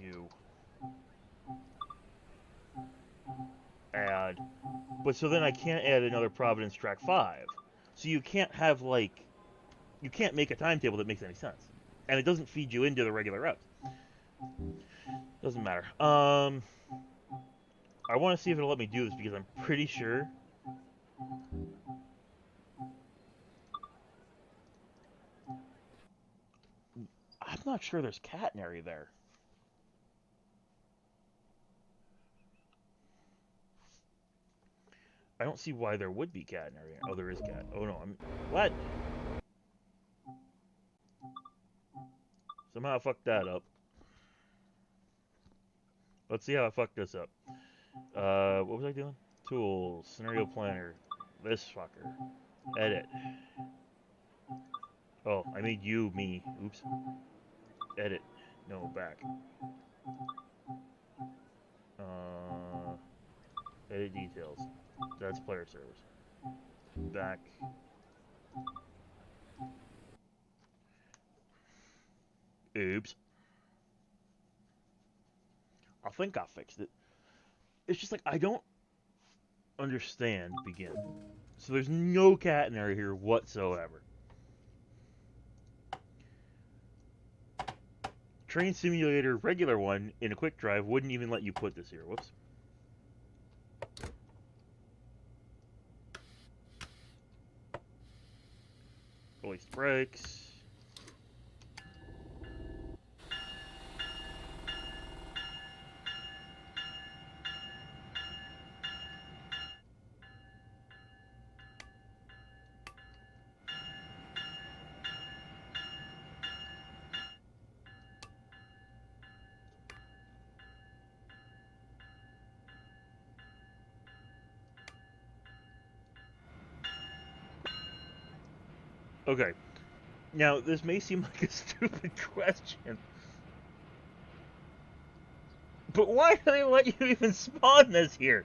You. Add. But so then I can't add another Providence Track 5. So you can't have, like... You can't make a timetable that makes any sense. And it doesn't feed you into the regular routes. Doesn't matter. I want to see if it'll let me do this because I'm pretty sure... I'm not sure there's catenary there. I don't see why there would be catenary. Oh, there is cat. Oh no, what? Somehow I fucked that up. Let's see how I fucked this up. What was I doing? Tools, scenario planner, this fucker. Edit. Oh, I made you, me. Oops. Edit. No, back. Edit details. That's player service. Back. Oops. I think I fixed it. It's just like, I don't understand begin. So there's no catenary here whatsoever. Train Simulator regular one in a quick drive wouldn't even let you put this here. Whoops. Released brakes. Okay. Now, this may seem like a stupid question. But why do they let you even spawn this here?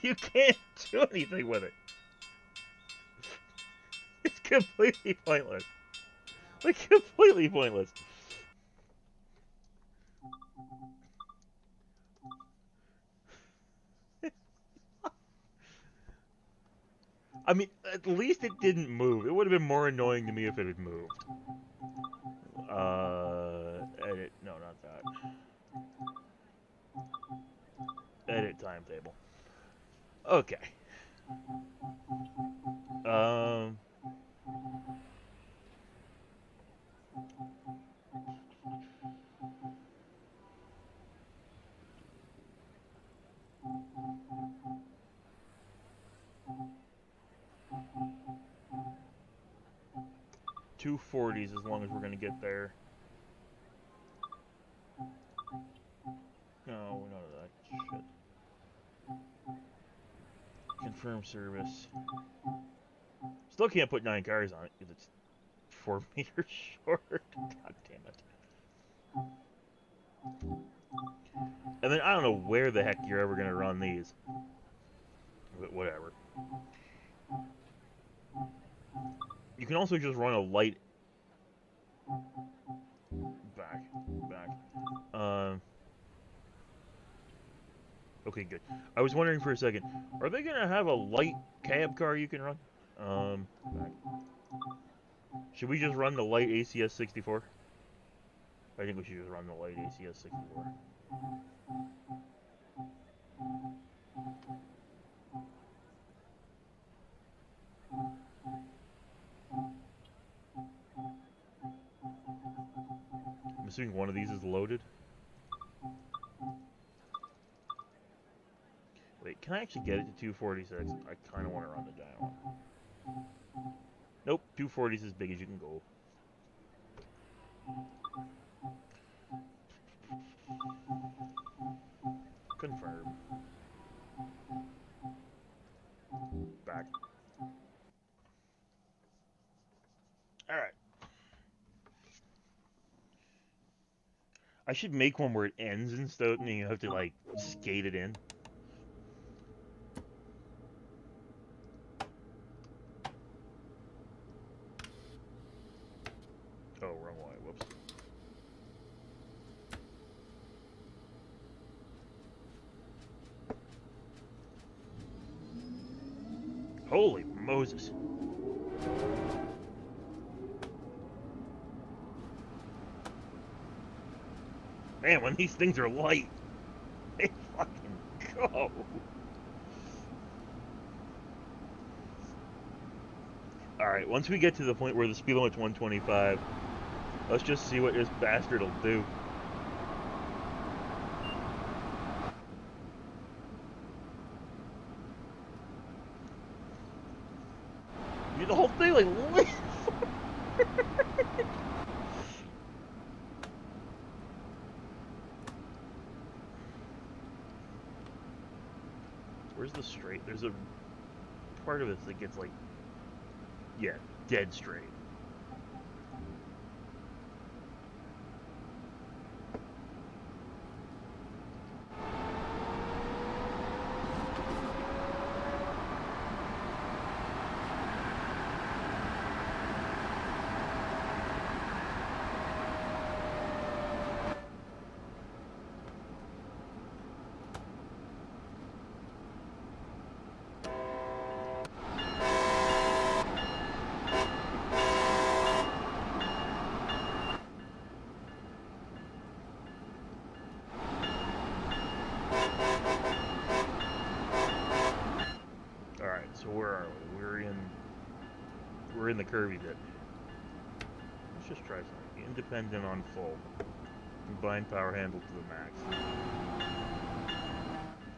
You can't do anything with it. It's completely pointless. Like, completely pointless. I mean, at least it didn't move. It would have been more annoying to me if it had moved. Edit. No, not that. Edit timetable. Okay. Um. 240s as long as we're gonna get there. No, none of that shit. Confirm service. Still can't put 9 cars on it because it's 4 meters short. God damn it. And then I don't know where the heck you're ever gonna run these. But whatever. You can also just run a light. Back. Okay, good. I was wondering for a second, are they gonna have a light cab car you can run? Back. Should we just run the light ACS 64? I think we should just run the light ACS 64. I'm assuming one of these is loaded. Wait, can I actually get it to 246? I kind of want to run the giant one. Nope, 240 is as big as you can go. Confirm. Back. Alright. I should make one where it ends instead of you have to, like, skate it in. Oh, wrong way. Whoops. Holy Moses. Man, when these things are light, they fucking go. Alright, once we get to the point where the speed limit's 125, let's just see what this bastard will do. The whole thing, like, where's the straight? There's a part of it that gets, like, yeah, dead straight. So where are we? We're in the curvy bit. Let's just try something. Independent on full. Combined power handle to the max.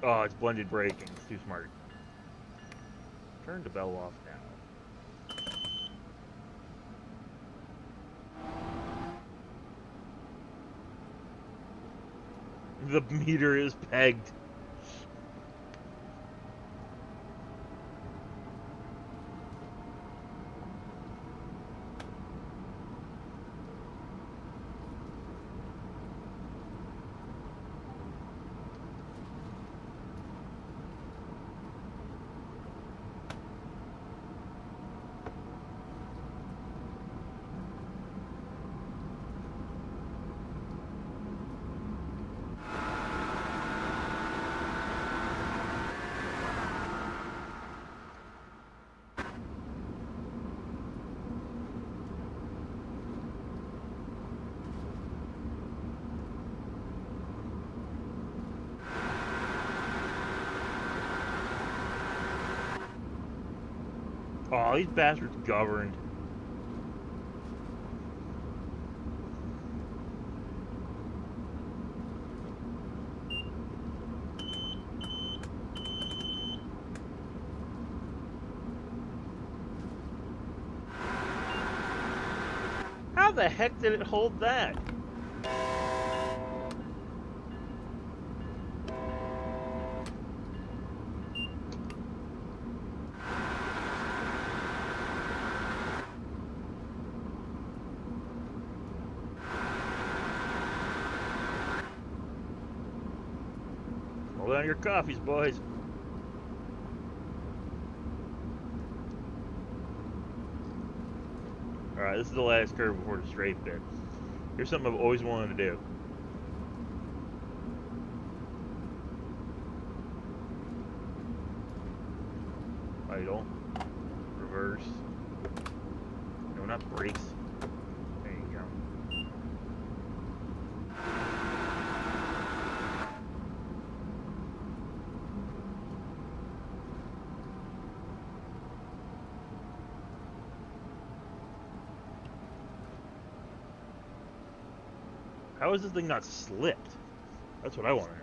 Oh, it's blended braking. It's too smart. Turn the bell off now. The meter is pegged. Oh, these bastards governed. How the heck did it hold that? Hold on to your coffees, boys. Alright, this is the last curve before the straight bit. Here's something I've always wanted to do. Idle. Reverse. No, not brakes. There you go. How is this thing not slipped? That's what I want to know.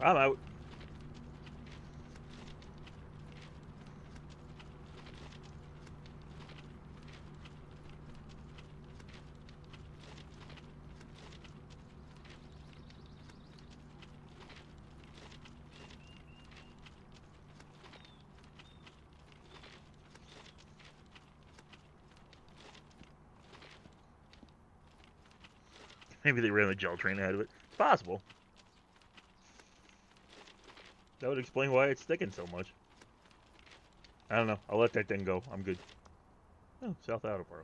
I'm out. Maybe they ran the gel train out of it. Possible. That would explain why it's sticking so much. I don't know. I'll let that thing go. I'm good. Oh, South Attleboro.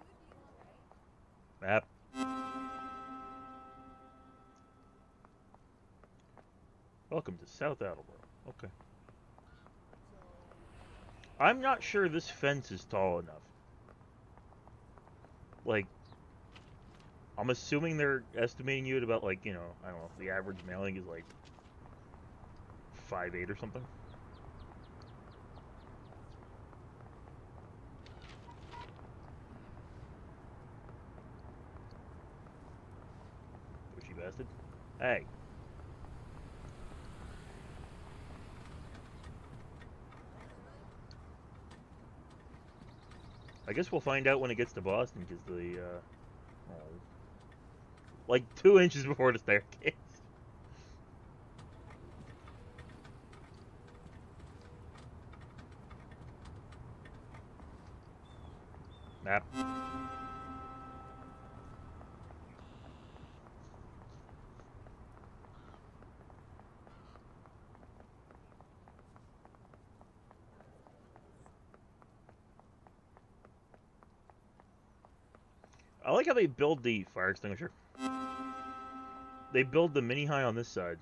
Map. Welcome to South Attleboro. Okay. I'm not sure this fence is tall enough. Like, I'm assuming they're estimating you at about, like, you know, I don't know, the average mailing is like 5'8" or something. Pushy bastard. Hey. I guess we'll find out when it gets to Boston, because the, like 2 inches before the staircase. Map. I like how they build the fire extinguisher. They build the mini high on this side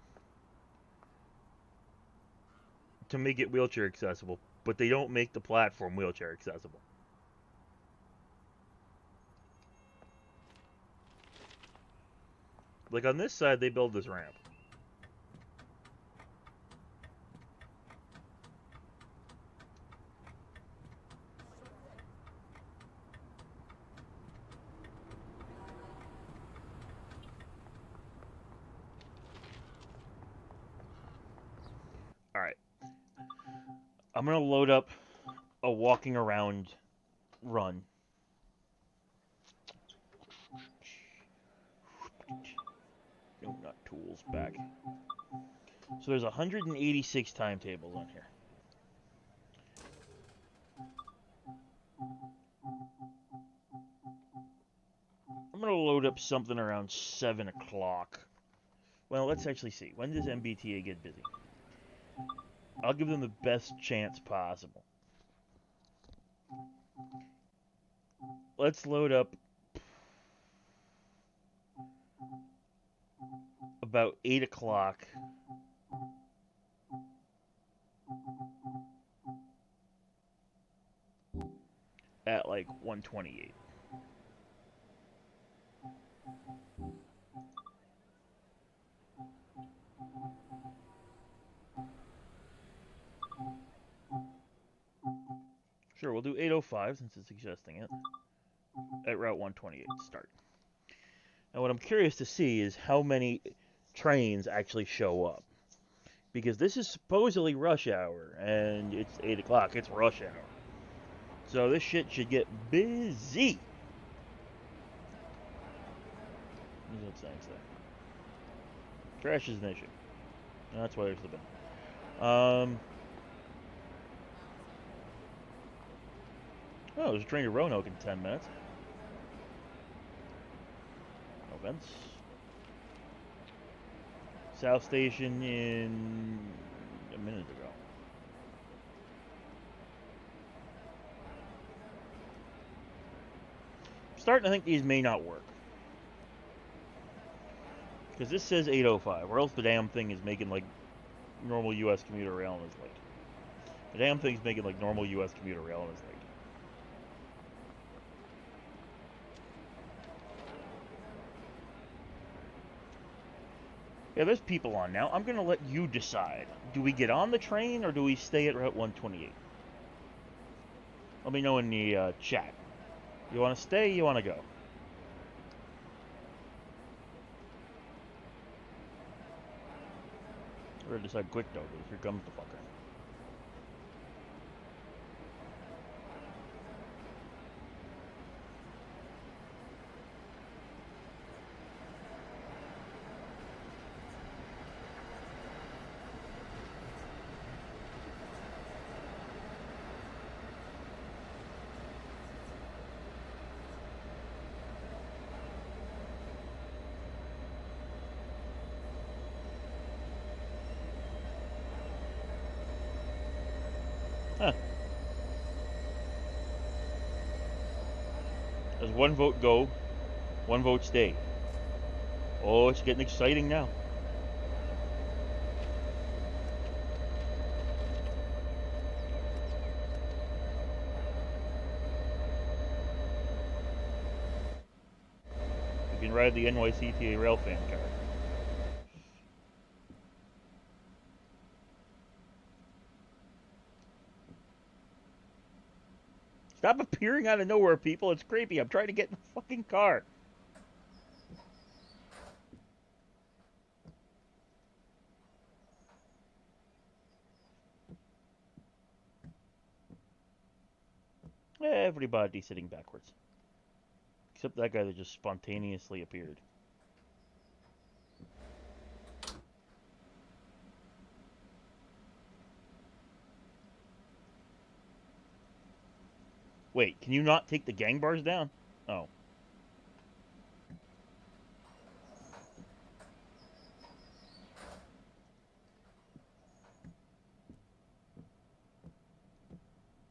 to make it wheelchair accessible, but they don't make the platform wheelchair accessible. Like on this side, they build this ramp. Alright. I'm gonna load up a walking around run. No, not tools, back. So there's 186 timetables on here. I'm gonna load up something around 7 o'clock. Well, let's actually see. When does MBTA get busy? I'll give them the best chance possible. Let's load up about 8 o'clock. At like 128. Sure, we'll do 8:05 since it's suggesting it. At Route 128 start. Now what I'm curious to see is how many trains actually show up. Because this is supposedly rush hour, and it's 8 o'clock, it's rush hour. So this shit should get busy. What's that saying today? Trash is an issue. That's why there's the bin. Oh, there's a train to Roanoke in 10 minutes. No vents. South Station in a minute ago. I'm starting to think these may not work. Because this says 8:05, or else the damn thing is making like normal U.S. commuter rail and is late. The damn thing's making like normal U.S. commuter rail and is late. Yeah, there's people on now. I'm going to let you decide. Do we get on the train or do we stay at Route 128? Let me know in the chat. You want to stay? You want to go? We're going to decide quick though, because here comes the fucker. Huh. Does one vote go, one vote stay? Oh, it's getting exciting now. You can ride the NYCTA rail fan car. Stop appearing out of nowhere, people. It's creepy. I'm trying to get in the fucking car. Everybody's sitting backwards. Except that guy that just spontaneously appeared. Wait, can you not take the gang bars down? Oh.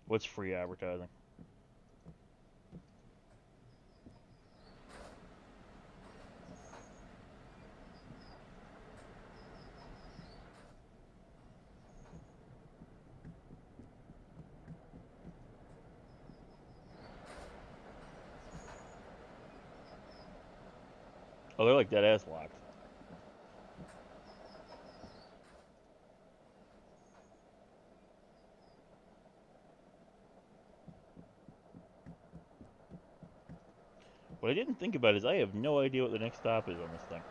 What's free advertising? Oh, they're like dead ass locked. What I didn't think about is I have no idea what the next stop is on this thing.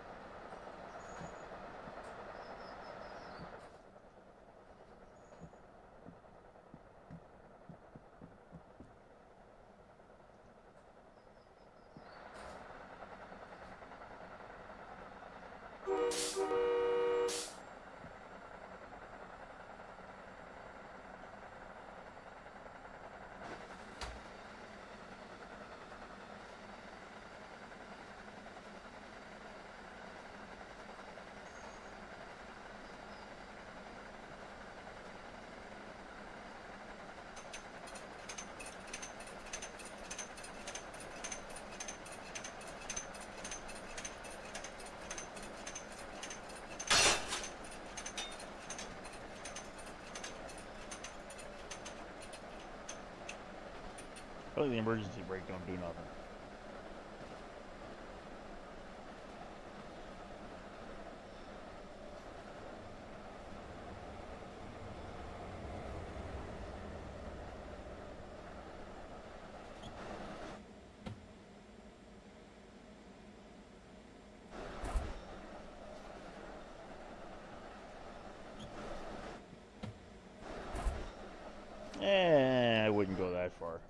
Probably the emergency brake don't do nothing. I wouldn't go that far.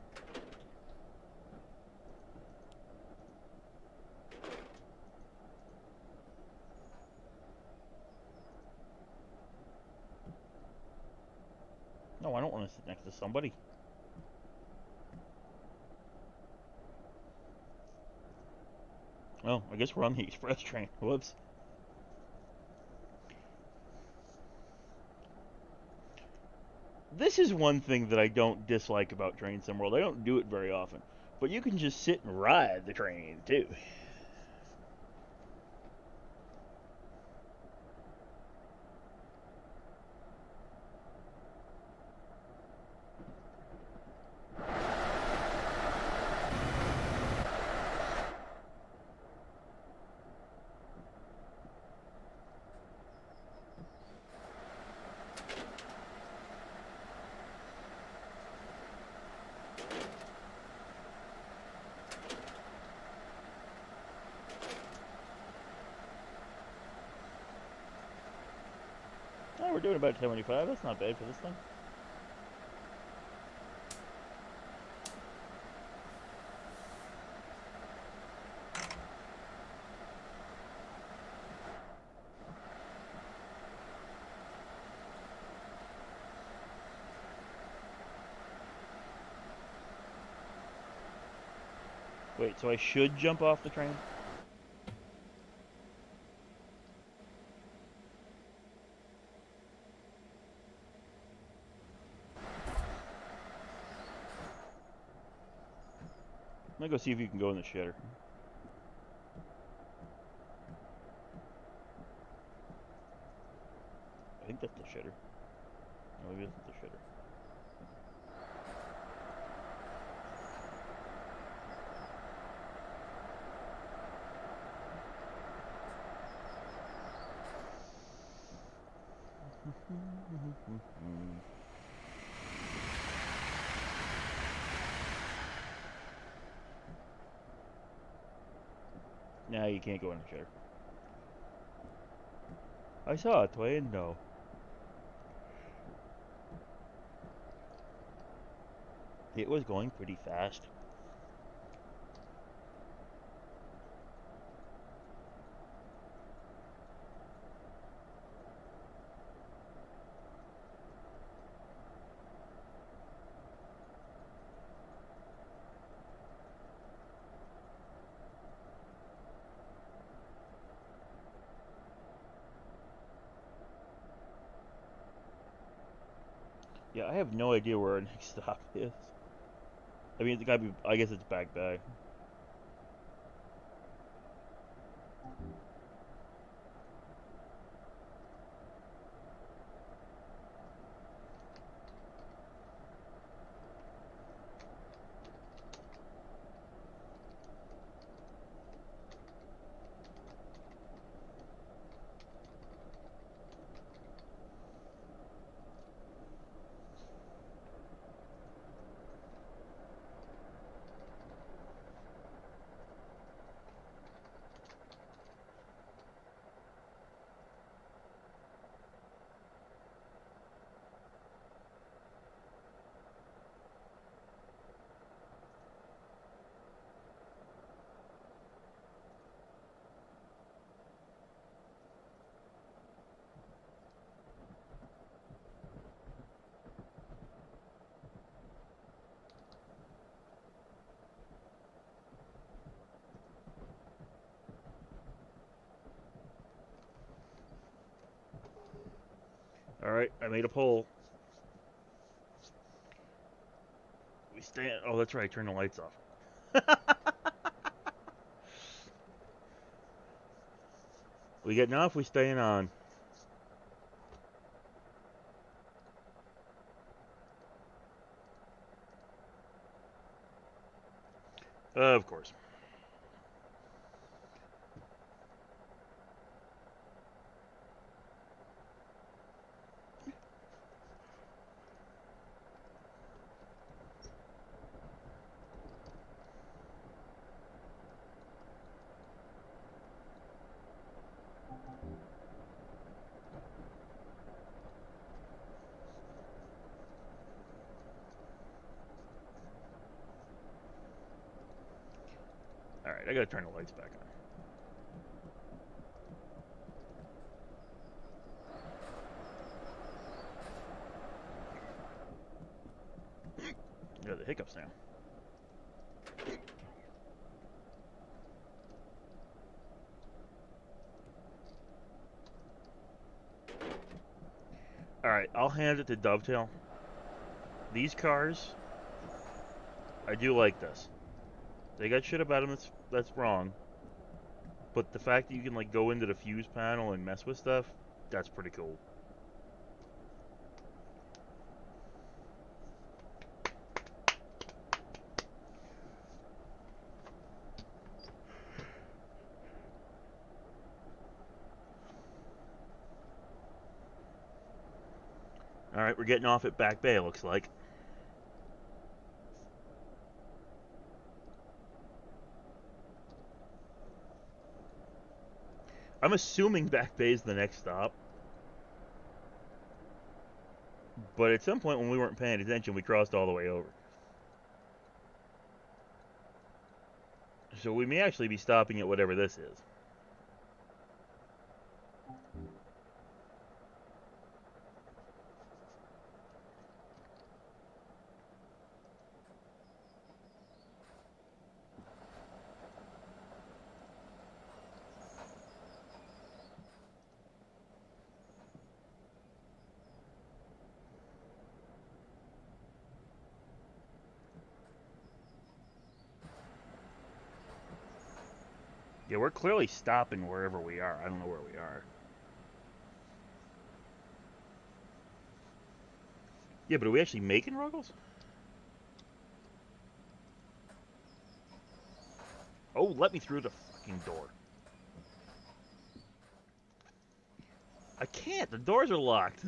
No, I don't want to sit next to somebody. Oh, I guess we're on the express train. Whoops. This is one thing that I don't dislike about Train Sim World. I don't do it very often. But you can just sit and ride the train, too. Oh, we're doing about 75. That's not bad for this thing. Wait, so I should jump off the train? I'm gonna go see if you can go in the shitter. I think that's the shitter. No, maybe it's the shitter. No, you can't go in the shitter. I saw a train, no. It was going pretty fast. Yeah, I have no idea where our next stop is. I mean, it's gotta be. I guess it's back. Alright, I made a poll. We stay. Oh, that's right. Turn the lights off. We getting off? We staying on? Of course. Alright, I gotta turn the lights back on. Got the hiccups now. Alright, I'll hand it to Dovetail. These cars, I do like this. They got shit about them that's wrong. But the fact that you can like go into the fuse panel and mess with stuff, that's pretty cool. Alright, we're getting off at Back Bay, it looks like. I'm assuming Back Bay is the next stop. But at some point when we weren't paying attention, we crossed all the way over. So we may actually be stopping at whatever this is. Yeah, we're clearly stopping wherever we are. I don't know where we are. Yeah, but are we actually making Ruggles? Oh, let me through the fucking door. I can't. The doors are locked.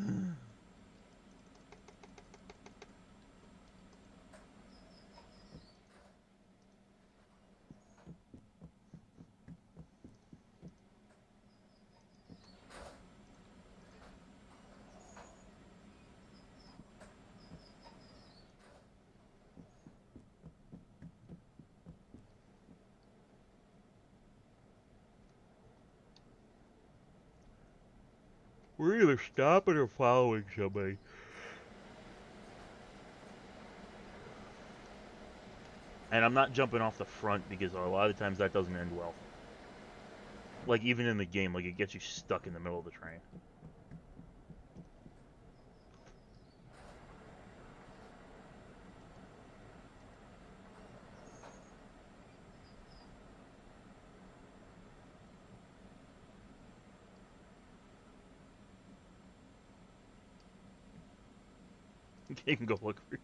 We're either stopping or following somebody. And I'm not jumping off the front because a lot of times that doesn't end well. Like, even in the game, like, it gets you stuck in the middle of the train. You can go look for it.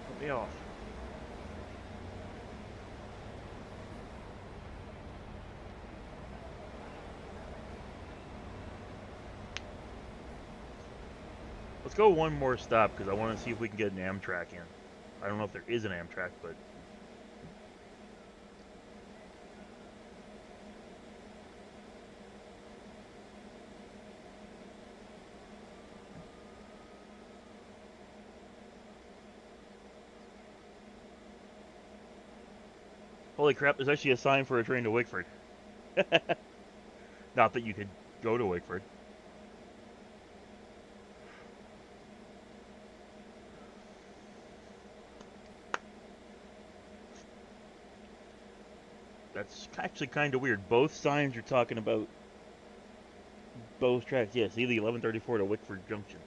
Let me off. Let's go one more stop because I want to see if we can get an Amtrak in. I don't know if there is an Amtrak, but... Holy crap, there's actually a sign for a train to Wickford. Not that you could go to Wickford. That's actually kind of weird. Both signs are talking about both tracks. Yeah, see the 1134 to Wickford Junction.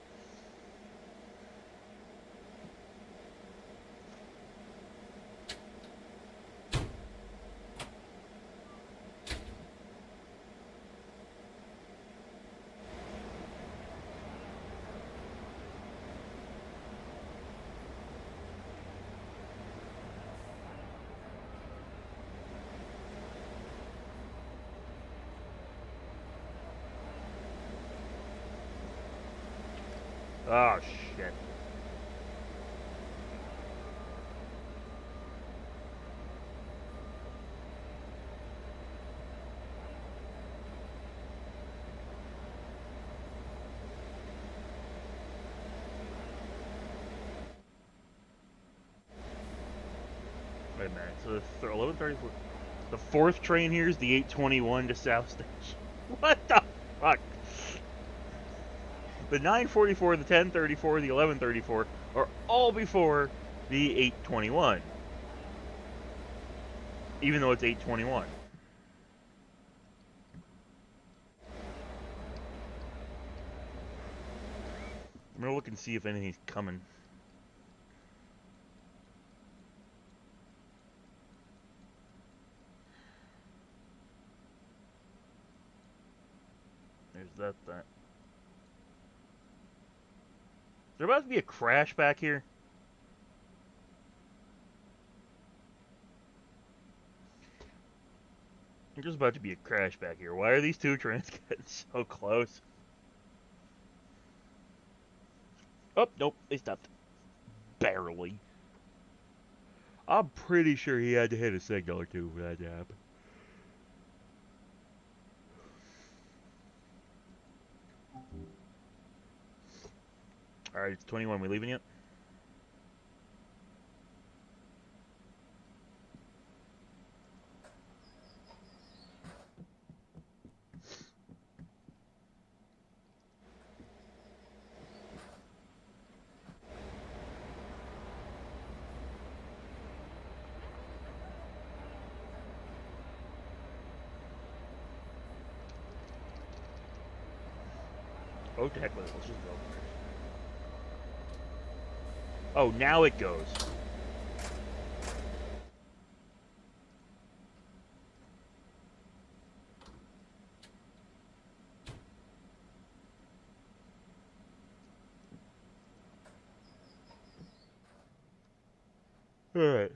Oh, shit. Wait a minute. So the 1134. The fourth train here is the 821 to South Station. What the fuck? The 944, the 1034, the 1134 are all before the 821. Even though it's 821. I'm gonna look and see if anything's coming. There's that. Is there about to be a crash back here? There's about to be a crash back here. Why are these two trains getting so close? Oh, nope, they stopped. Barely. I'm pretty sure he had to hit a signal or two for that to happen. Alright, it's 21. We leaving yet? Oh, to heck with it. Let's just go. Oh, now it goes. Alright.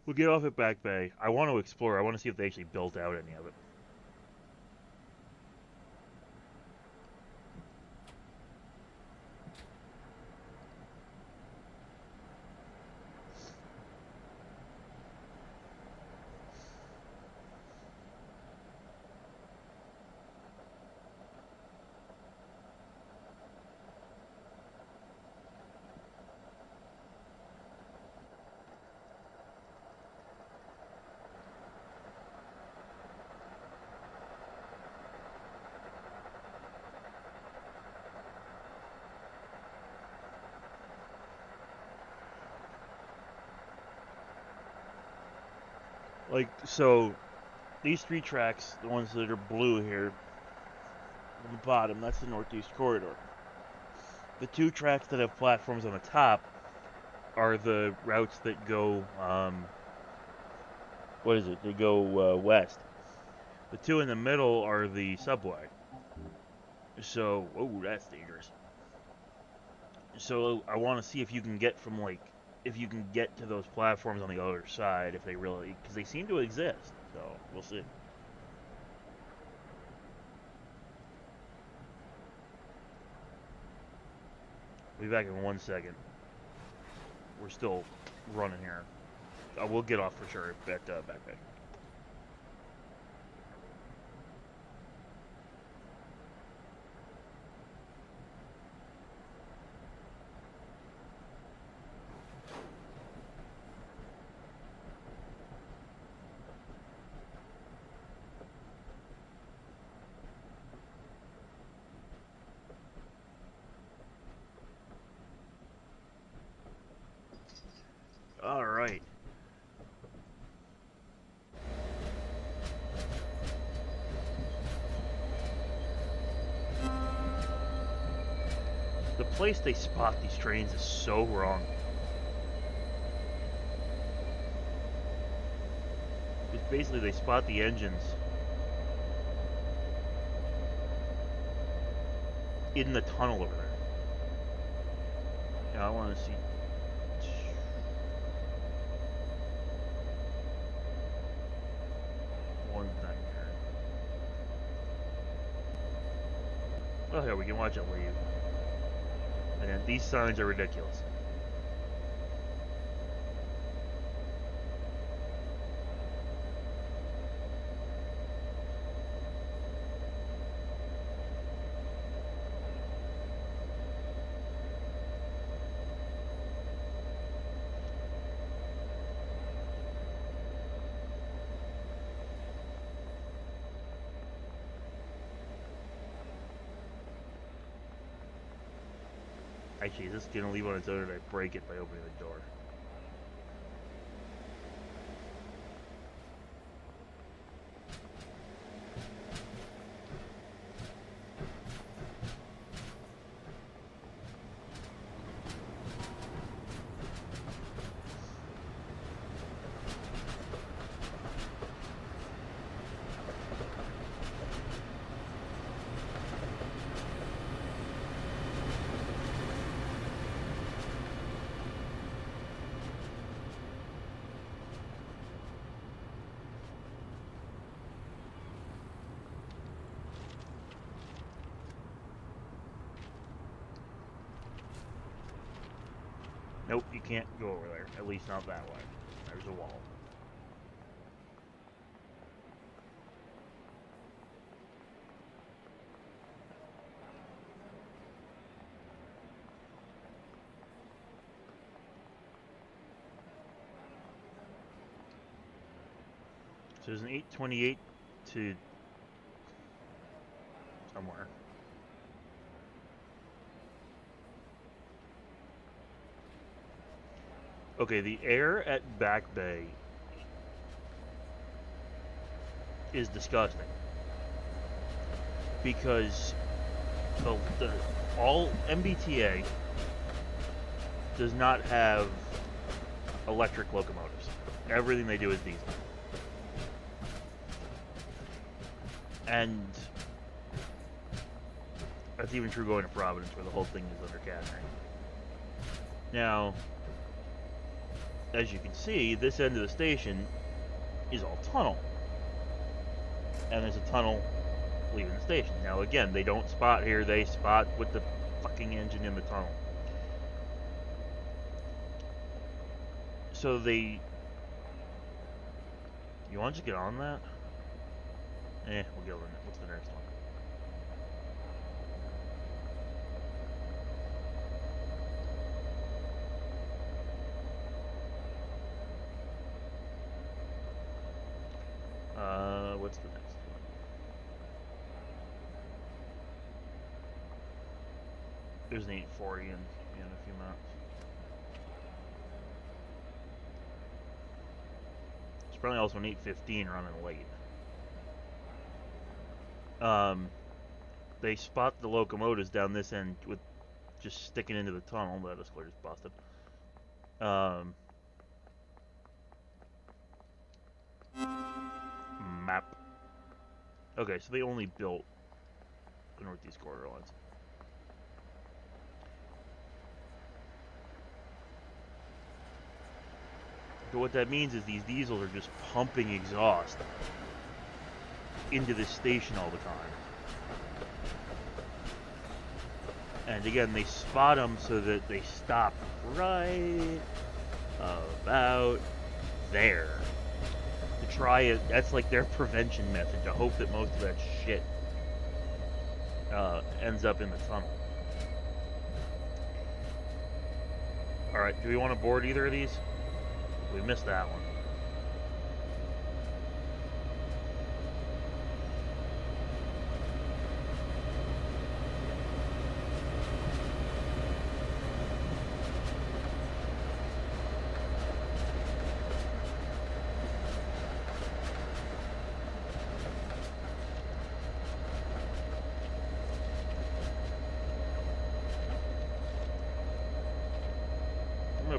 We'll get off at Back Bay. I want to explore. I want to see if they actually built out any of it. Like, so, these three tracks, the ones that are blue here, on the bottom, that's the Northeast Corridor. The two tracks that have platforms on the top are the routes that go, what is it? They go west. The two in the middle are the subway. So, oh, that's dangerous. So, I want to see if you can get from, like, if you can get to those platforms on the other side, if they really, because they seem to exist. So, we'll see. We'll be back in 1 second. We're still running here. We'll get off for sure at Back Bay. All right. place they spot these trains is so wrong. Because basically they spot the engines in the tunnel over there. Now I want to see. One thing here. Oh, here we can watch it leave. And these signs are ridiculous. Actually, is this gonna leave on its own, or did I break it by opening the door? Nope, you can't go over there. At least not that way. There's a wall. So there's an 828 to somewhere. Okay, the air at Back Bay is disgusting because the all MBTA does not have electric locomotives. Everything they do is diesel. And that's even true going to Providence, where the whole thing is under Catherine. Now, as you can see, this end of the station is all tunnel. And there's a tunnel leaving the station. Now again, they don't spot here, they spot with the fucking engine in the tunnel. So they... You want to just get on that? We'll go in. What's the next one? What's the next one? There's an 840 in a few minutes. There's probably also an 815 running late. They spot the locomotives down this end with just sticking into the tunnel. That escalator's busted. Map. Okay, so they only built the Northeast Corridor lines. So what that means is these diesels are just pumping exhaust into this station all the time. And again, they spot them so that they stop right about there. To try it, that's like their prevention method, to hope that most of that shit ends up in the tunnel. Alright, do we want to board either of these? We missed that one.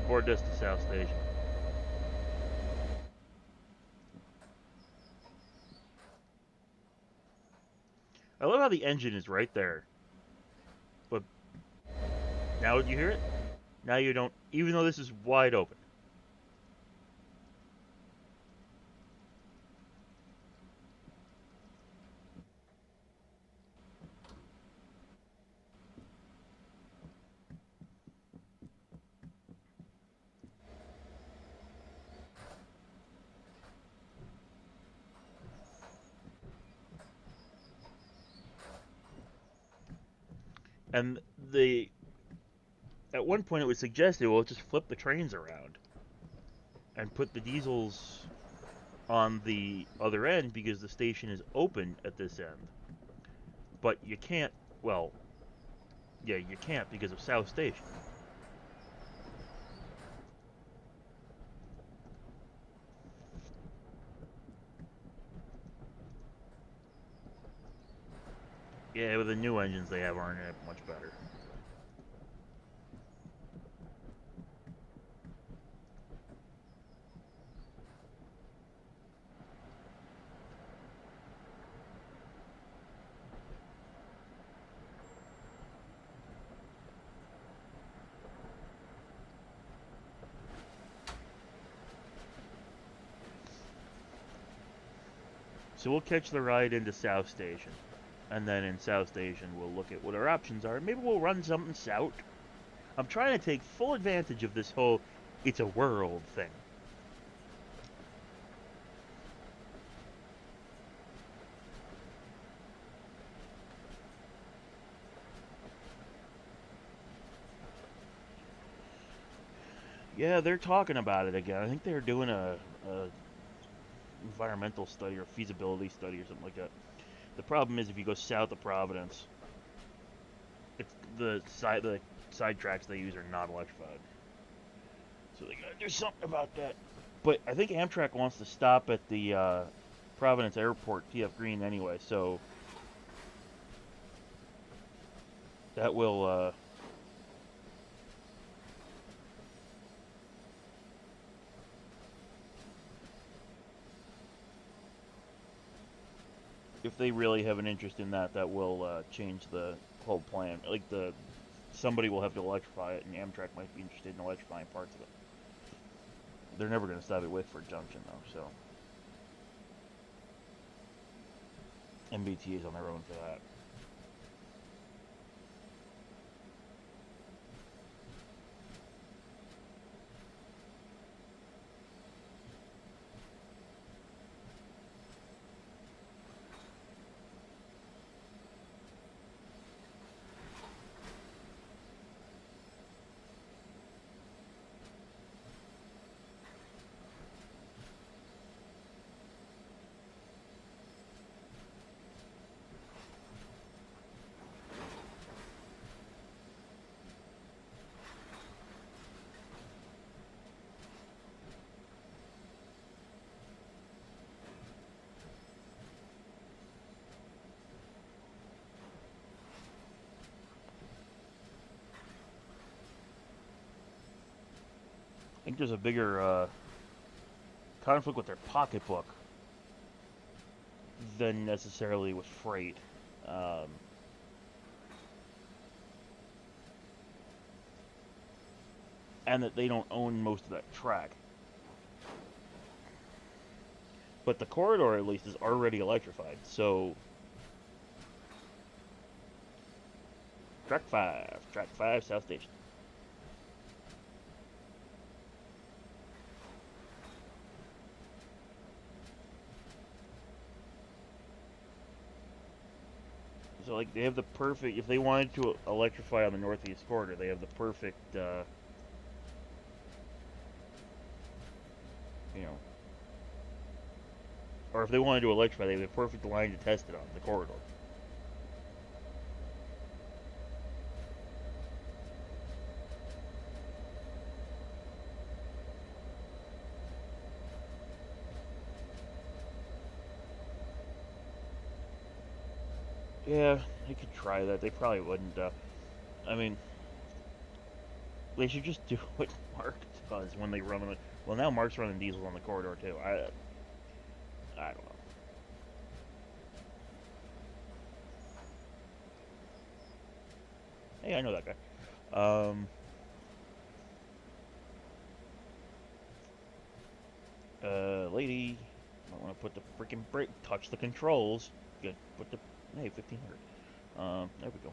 Or just the South Station. I love how the engine is right there. But now you hear it? Now you don't, even though this is wide open. And the at one point it was suggested, well, just flip the trains around and put the diesels on the other end because the station is open at this end. But you can't, well, yeah, you can't because of South Station. Yeah, with the new engines they have aren't much better. So we'll catch the ride into South Station. And then in South Station, we'll look at what our options are. Maybe we'll run something south. I'm trying to take full advantage of this whole it's a world thing. Yeah, they're talking about it again. I think they're doing a environmental study or feasibility study or something like that. The problem is if you go south of Providence, it's the side tracks they use are not electrified. So they gotta do something about that. But I think Amtrak wants to stop at the Providence Airport, TF Green anyway, so that will if they really have an interest in that, that will change the whole plan. Like somebody will have to electrify it, and Amtrak might be interested in electrifying parts of it. They're never going to stop at Whitford Junction though, so MBTA is on their own for that. I think there's a bigger conflict with their pocketbook than necessarily with freight. Um, and that they don't own most of that track. But the corridor, at least, is already electrified, so track 5, South Station. So, like, they have the perfect, if they wanted to electrify on the Northeast Corridor, they have the perfect, you know, or if they wanted to electrify, they have the perfect line to test it on, the corridor. Yeah, they could try that. They probably wouldn't. I mean, They should just do what Mark does when they run. Well, now Mark's running diesel on the corridor too. I don't know. Hey, I know that guy. Lady, I want to put the freaking brake. Touch the controls. Good. Put the. Hey, 1500. There we go.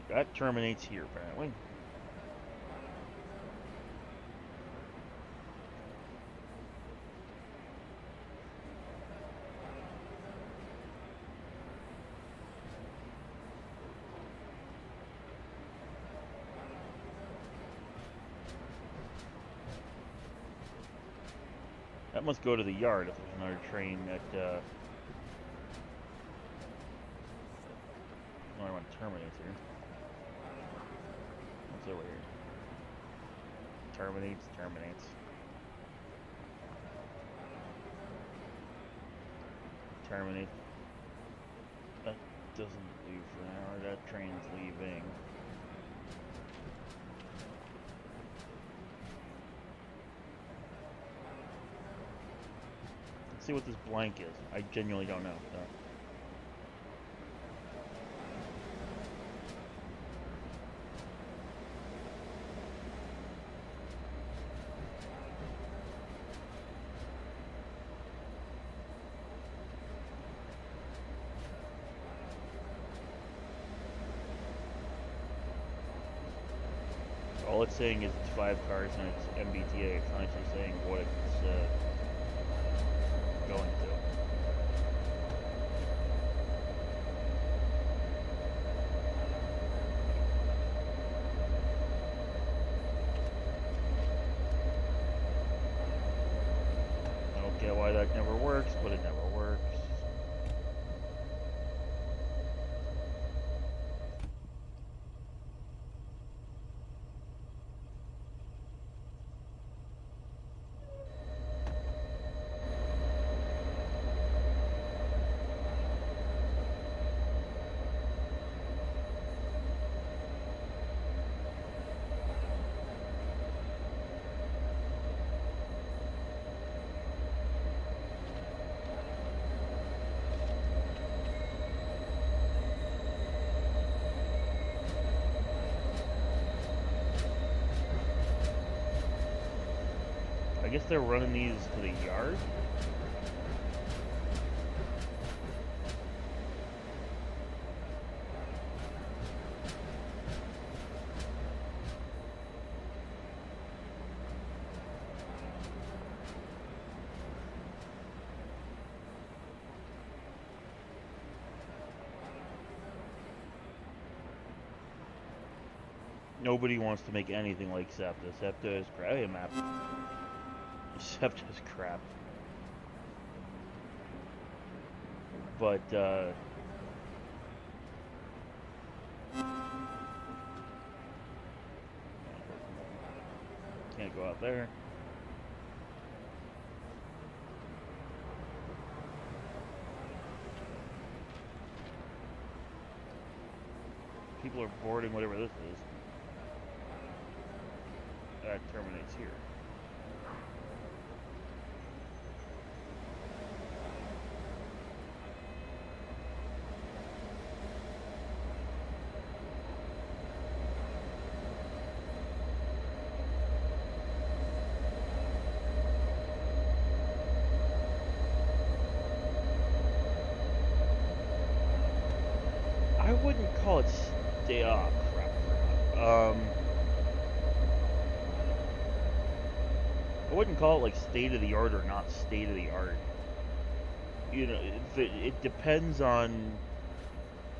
That terminates here, apparently. That must go to the yard if there's another train that, another one terminates here. What's over here? Terminates. Terminate. That doesn't leave for an hour. That train's leaving. Let's see what this blank is. I genuinely don't know. All it's saying is it's 5 cars and it's MBTA. It's not actually saying what it's going to. I don't get why that never works, but it never works. I guess they're running these to the yard. Nobody wants to make anything like SEPTA. SEPTA is crap. Hey, map. SEPTA is crap. But, can't go out there. People are boarding whatever this is. That terminates here. I wouldn't call it crap. I wouldn't call it like state of the art or not state of the art. You know, it depends on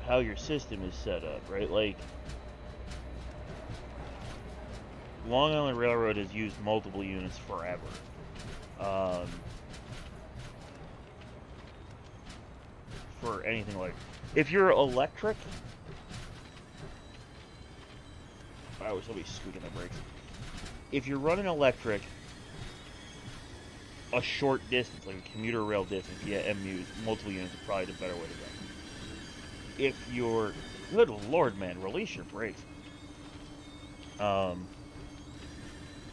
how your system is set up, right? Like, Long Island Railroad has used multiple units forever. For anything like, if you're electric, somebody's squeaking their brakes. If you're running electric, a short distance, like a commuter rail distance, yeah, MUs, multiple units is probably the better way to go. If you're, good lord, man, release your brakes. Um,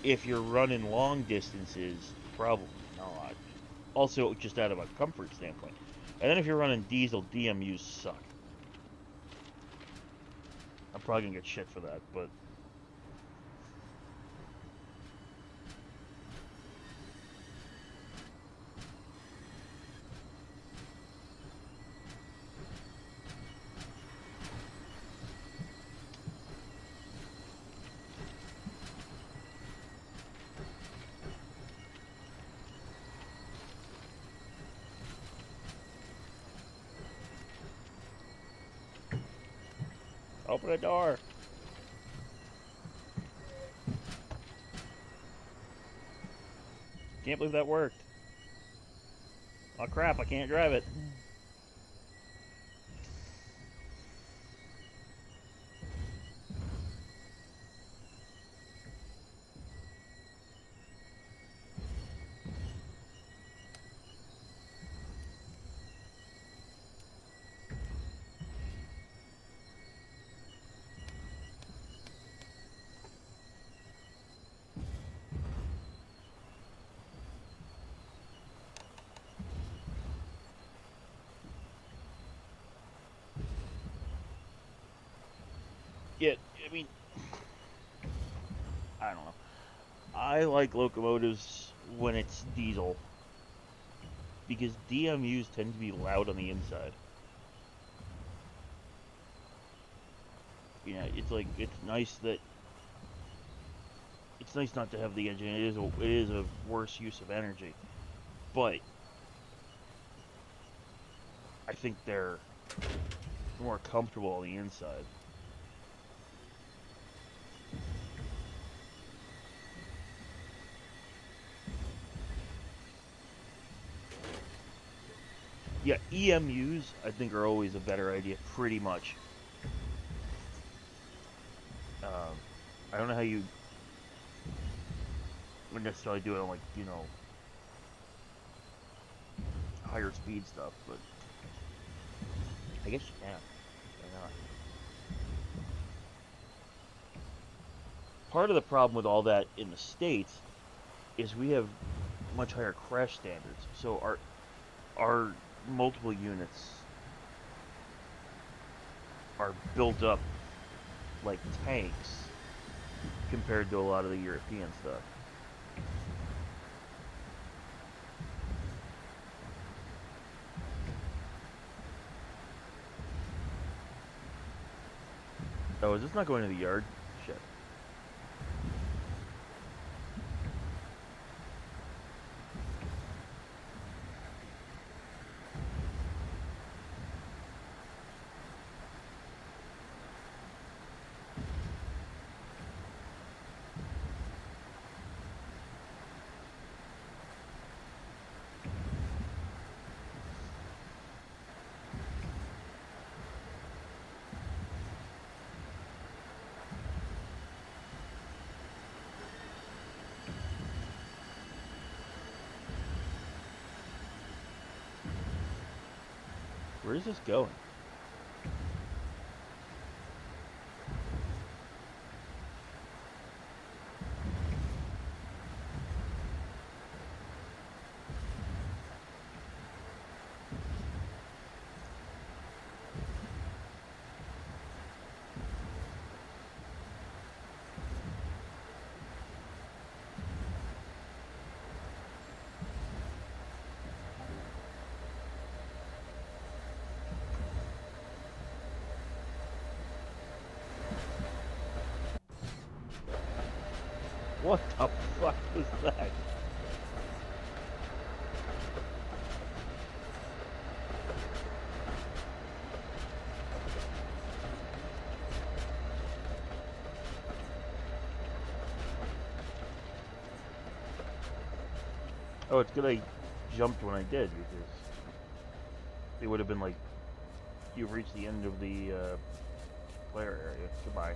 if you're running long distances, probably not. Also, just out of a comfort standpoint. And then if you're running diesel, DMUs suck. I'm probably gonna get shit for that, but open the door. Can't believe that worked. Oh crap, I can't drive it. Yeah, I mean, I don't know. I like locomotives when it's diesel because DMUs tend to be loud on the inside. You know, it's like it's nice not to have the engine. It is a worse use of energy, but I think they're more comfortable on the inside. Yeah, EMUs I think are always a better idea, pretty much. Um, I don't know how you would necessarily do it on, like, higher speed stuff, but I guess you can. Why not? Part of the problem with all that in the States is we have much higher crash standards. So our multiple units are built up like tanks compared to a lot of the European stuff. Oh, is this not going to the yard? Shit. Where is this going? What the fuck was that? Oh, it's good I jumped when I did, because it would have been like, you've reached the end of the player area. Goodbye.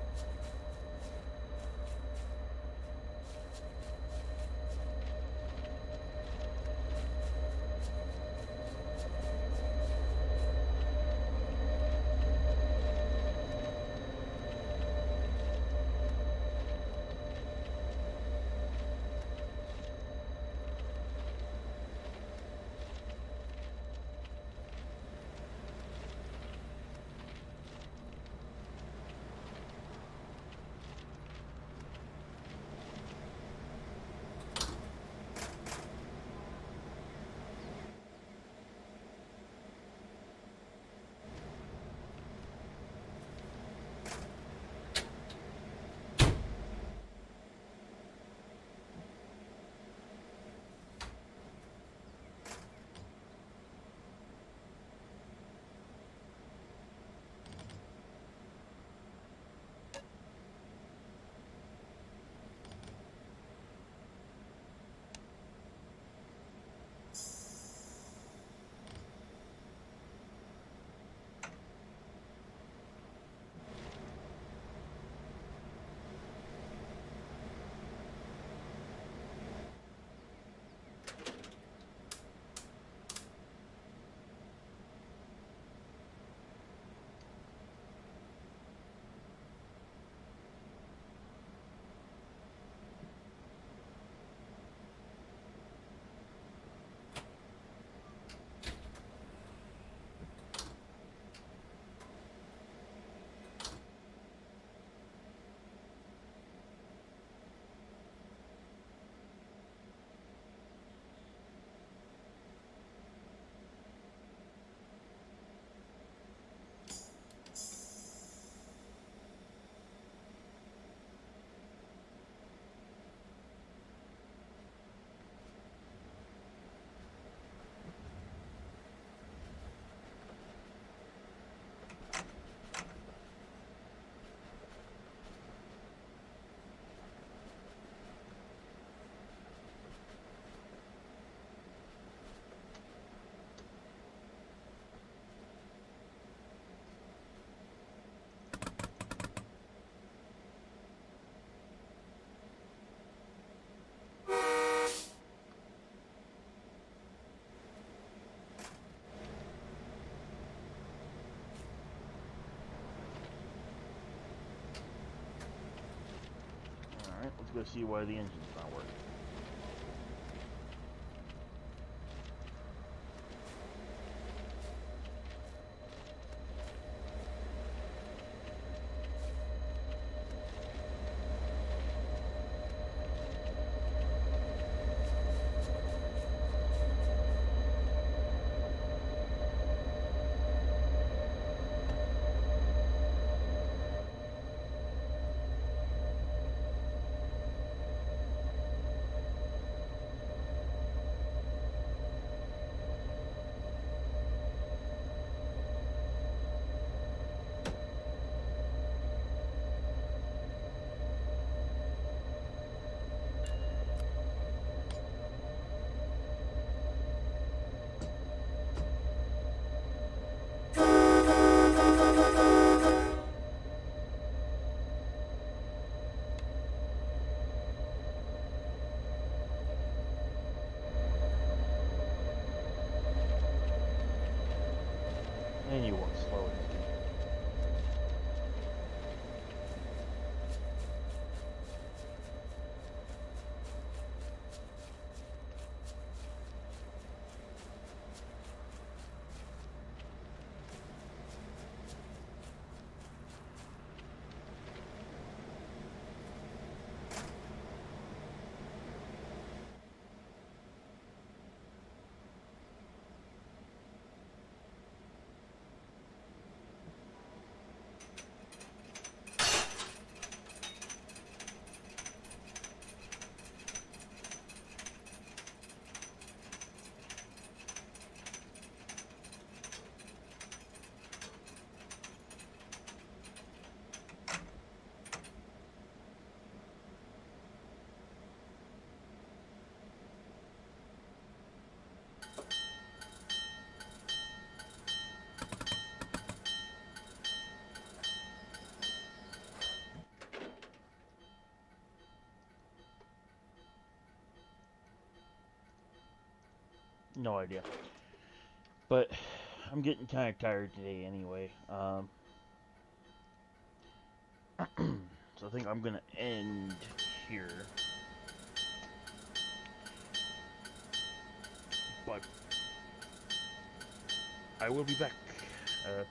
Let's go see why the engine's not working. And you won't slow it. No idea. But I'm getting kind of tired today anyway. So I think I'm going to end here. But I will be back.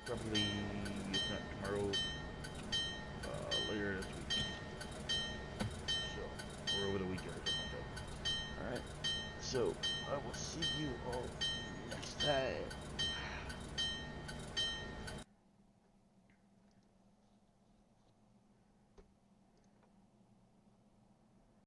Probably, if not tomorrow, later this week. So, or over the weekend or something like that. Alright. So, I will see you all next time.